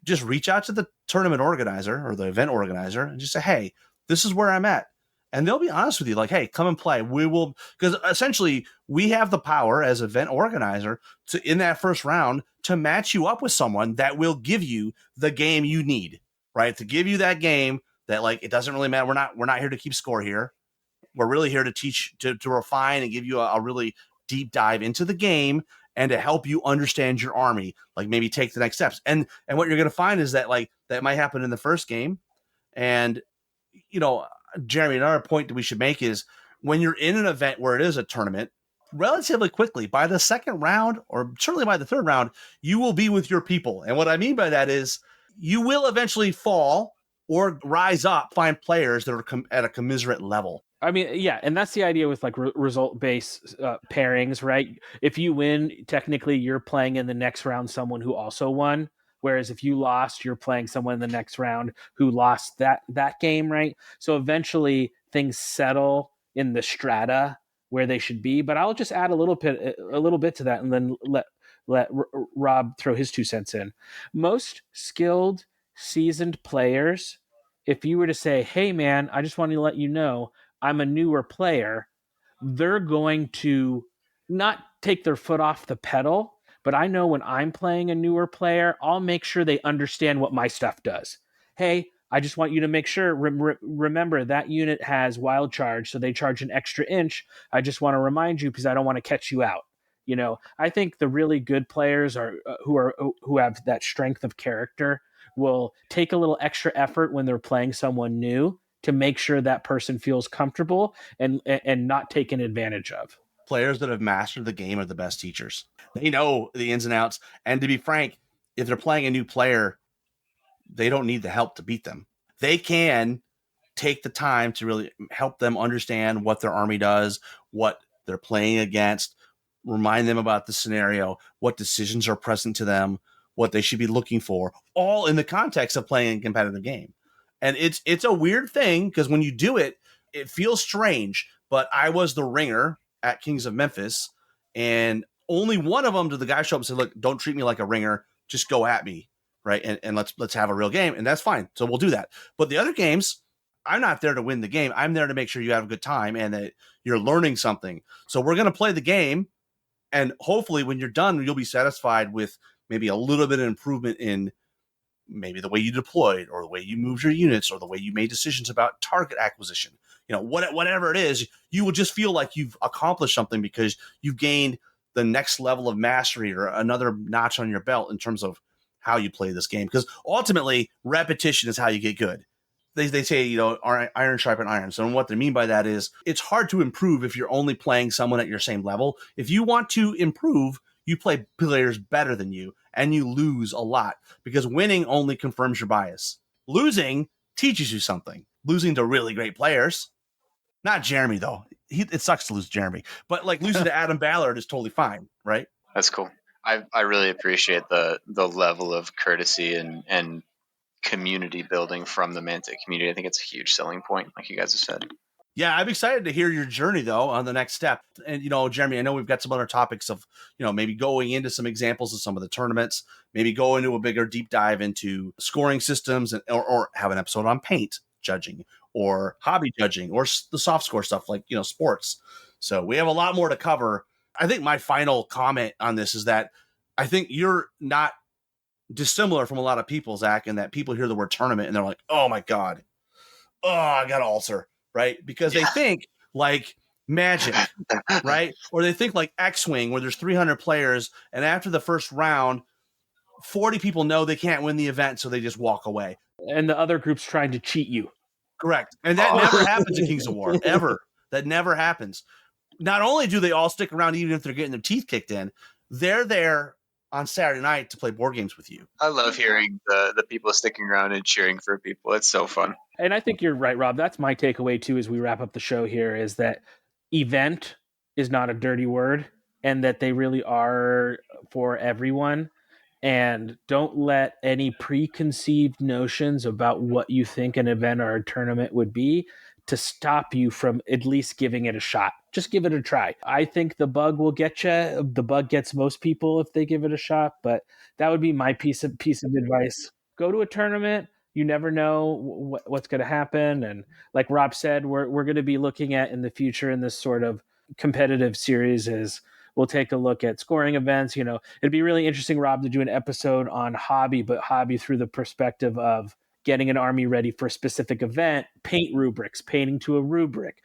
just reach out to the tournament organizer or the event organizer and just say, "Hey, this is where I'm at." And they'll be honest with you, like, "Hey, come and play. We will," because essentially we have the power as event organizer to, in that first round, to match you up with someone that will give you the game you need, right? To give you that game that, like, it doesn't really matter. We're not here to keep score here. We're really here to teach, to refine and give you a really deep dive into the game and to help you understand your army, like maybe take the next steps. And what you're going to find is that like that might happen in the first game. And, Jeremy, another point that we should make is when you're in an event where it is a tournament, relatively quickly, by the second round, or certainly by the third round, you will be with your people. And what I mean by that is you will eventually fall or rise up, find players that are at a commiserate level. I mean, yeah, and that's the idea with like result-based pairings, right? If you win, technically you're playing in the next round someone who also won. Whereas if you lost, you're playing someone in the next round who lost that game, right? So eventually things settle in the strata where they should be. But I'll just add a little bit to that, and then let Rob throw his 2 cents in. Most skilled, seasoned players, if you were to say, "Hey, man, I just want to let you know I'm a newer player," they're going to not take their foot off the pedal. But I know when I'm playing a newer player, I'll make sure they understand what my stuff does. Hey, I just want you to make sure, remember that unit has wild charge, so they charge an extra inch. I just want to remind you because I don't want to catch you out. I think the really good players are who have that strength of character will take a little extra effort when they're playing someone new to make sure that person feels comfortable and not taken advantage of. Players that have mastered the game are the best teachers. They know the ins and outs. And to be frank, if they're playing a new player, they don't need the help to beat them. They can take the time to really help them understand what their army does, what they're playing against, remind them about the scenario, what decisions are present to them, what they should be looking for, all in the context of playing a competitive game. And it's a weird thing because when you do it, it feels strange. But I was the ringer at Kings of Memphis, and only one of them did the guy show up and say, "Look, don't treat me like a ringer. Just go at me, right? And let's have a real game." And that's fine. So we'll do that. But the other games, I'm not there to win the game. I'm there to make sure you have a good time and that you're learning something. So we're going to play the game. And hopefully when you're done, you'll be satisfied with maybe a little bit of improvement in maybe the way you deployed or the way you moved your units or the way you made decisions about target acquisition. Whatever it is, you will just feel like you've accomplished something because you've gained the next level of mastery or another notch on your belt in terms of how you play this game. Because ultimately, repetition is how you get good. They say, iron sharpen iron. So what they mean by that is it's hard to improve if you're only playing someone at your same level. If you want to improve, you play players better than you and you lose a lot because winning only confirms your bias. Losing teaches you something. Losing to really great players, not Jeremy though. It sucks to lose Jeremy, but like losing to Adam Ballard is totally fine, right? That's cool. I really appreciate the level of courtesy and community building from the Mantic community. I think it's a huge selling point, like you guys have said. Yeah, I'm excited to hear your journey, though, on the next step. And, Jeremy, I know we've got some other topics of, maybe going into some examples of some of the tournaments, maybe go into a bigger deep dive into scoring systems or have an episode on paint judging or hobby judging or the soft score stuff like, sports. So we have a lot more to cover. I think my final comment on this is that I think you're not dissimilar from a lot of people, Zach, and that people hear the word tournament and they're like, oh my God, I got an ulcer, right? Because they think like Magic, right? Or they think like X-Wing where there's 300 players and after the first round, 40 people know they can't win the event, so they just walk away. And the other group's trying to cheat you. Correct. And that never happens in Kings of War, ever. That never happens. Not only do they all stick around even if they're getting their teeth kicked in, they're there on Saturday night to play board games with you. I love hearing the people sticking around and cheering for people. It's so fun. And I think you're right, Rob. That's my takeaway too as we wrap up the show here is that event is not a dirty word and that they really are for everyone. And don't let any preconceived notions about what you think an event or a tournament would be to stop you from at least giving it a shot. Just give it a try. I think the bug will get you. The bug gets most people if they give it a shot, but that would be my piece of advice. Go to a tournament. You never know what's going to happen. And like Rob said, we're going to be looking at in the future in this sort of competitive series is we'll take a look at scoring events. It'd be really interesting, Rob, to do an episode on hobby, but hobby through the perspective of getting an army ready for a specific event, paint rubrics, painting to a rubric,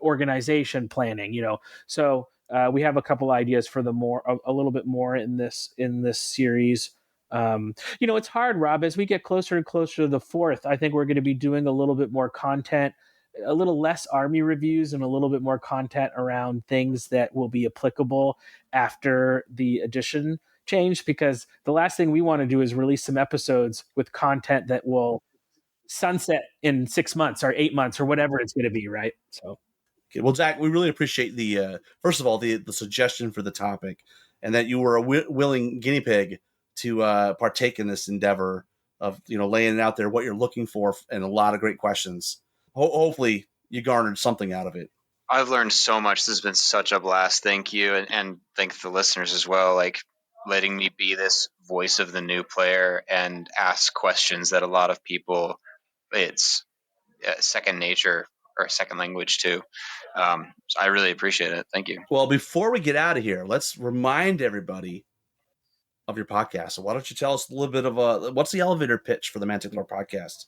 organization planning, So we have a couple ideas for a little bit more in this series. It's hard, Rob, as we get closer and closer to the 4th, I think we're going to be doing a little bit more content, a little less army reviews and a little bit more content around things that will be applicable after the edition change, because the last thing we want to do is release some episodes with content that will sunset in 6 months or 8 months or whatever it's going to be, right? So, okay, well, Zach, we really appreciate the first of all the suggestion for the topic, and that you were a willing guinea pig to partake in this endeavor of laying it out there what you're looking for and a lot of great questions. Hopefully, you garnered something out of it. I've learned so much. This has been such a blast. Thank you, and thank the listeners as well. Like, letting me be this voice of the new player and ask questions that a lot of people, it's second nature or second language too. So I really appreciate it. Thank you. Well, before we get out of here, let's remind everybody of your podcast. So why don't you tell us a little bit of what's the elevator pitch for the Mantic Lore podcast?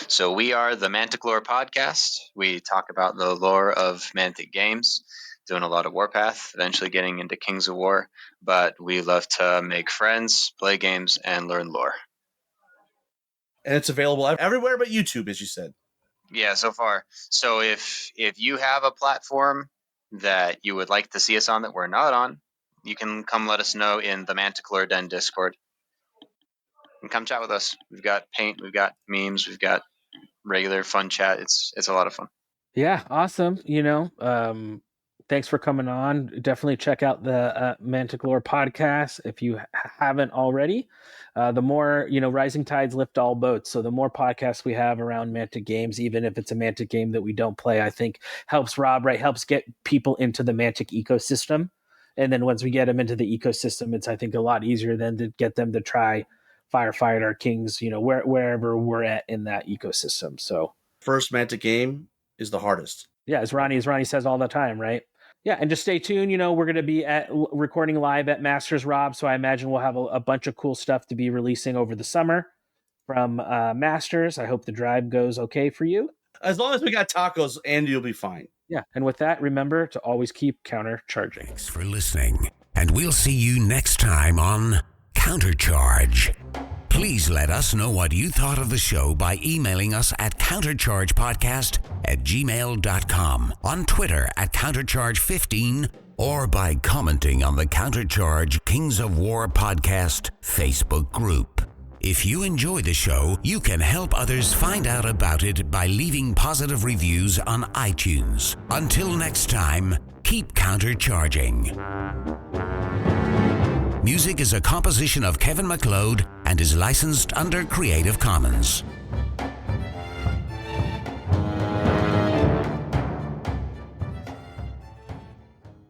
So we are the Mantic Lore podcast. We talk about the lore of Mantic games, doing a lot of Warpath, eventually getting into Kings of War, but we love to make friends, play games, and learn lore. And it's available everywhere but YouTube, as you said. Yeah, so far. So if you have a platform that you would like to see us on that we're not on, you can come let us know in the Manticore Den Discord. And come chat with us. We've got paint, we've got memes, we've got regular fun chat. It's a lot of fun. Yeah, awesome. Thanks for coming on. Definitely check out the Manticore podcast if you haven't already. The more, rising tides lift all boats. So the more podcasts we have around Mantic games, even if it's a Mantic game that we don't play, I think helps Rob, right? Helps get people into the Mantic ecosystem. And then once we get them into the ecosystem, it's, I think, a lot easier then to get them to try Firefighter, Kings, wherever we're at in that ecosystem. So first Mantic game is the hardest. Yeah, as Ronnie says all the time, right? Yeah, and just stay tuned. We're going to be recording live at Masters, Rob, so I imagine we'll have a bunch of cool stuff to be releasing over the summer from Masters. I hope the drive goes okay for you. As long as we got tacos, Andy will be fine. Yeah, and with that, remember to always keep countercharging. Thanks for listening, and we'll see you next time on Countercharge. Please let us know what you thought of the show by emailing us at counterchargepodcast@gmail.com, on Twitter at countercharge15, or by commenting on the Countercharge Kings of War podcast Facebook group. If you enjoy the show, you can help others find out about it by leaving positive reviews on iTunes. Until next time, keep countercharging. Music is a composition of Kevin MacLeod and is licensed under Creative Commons.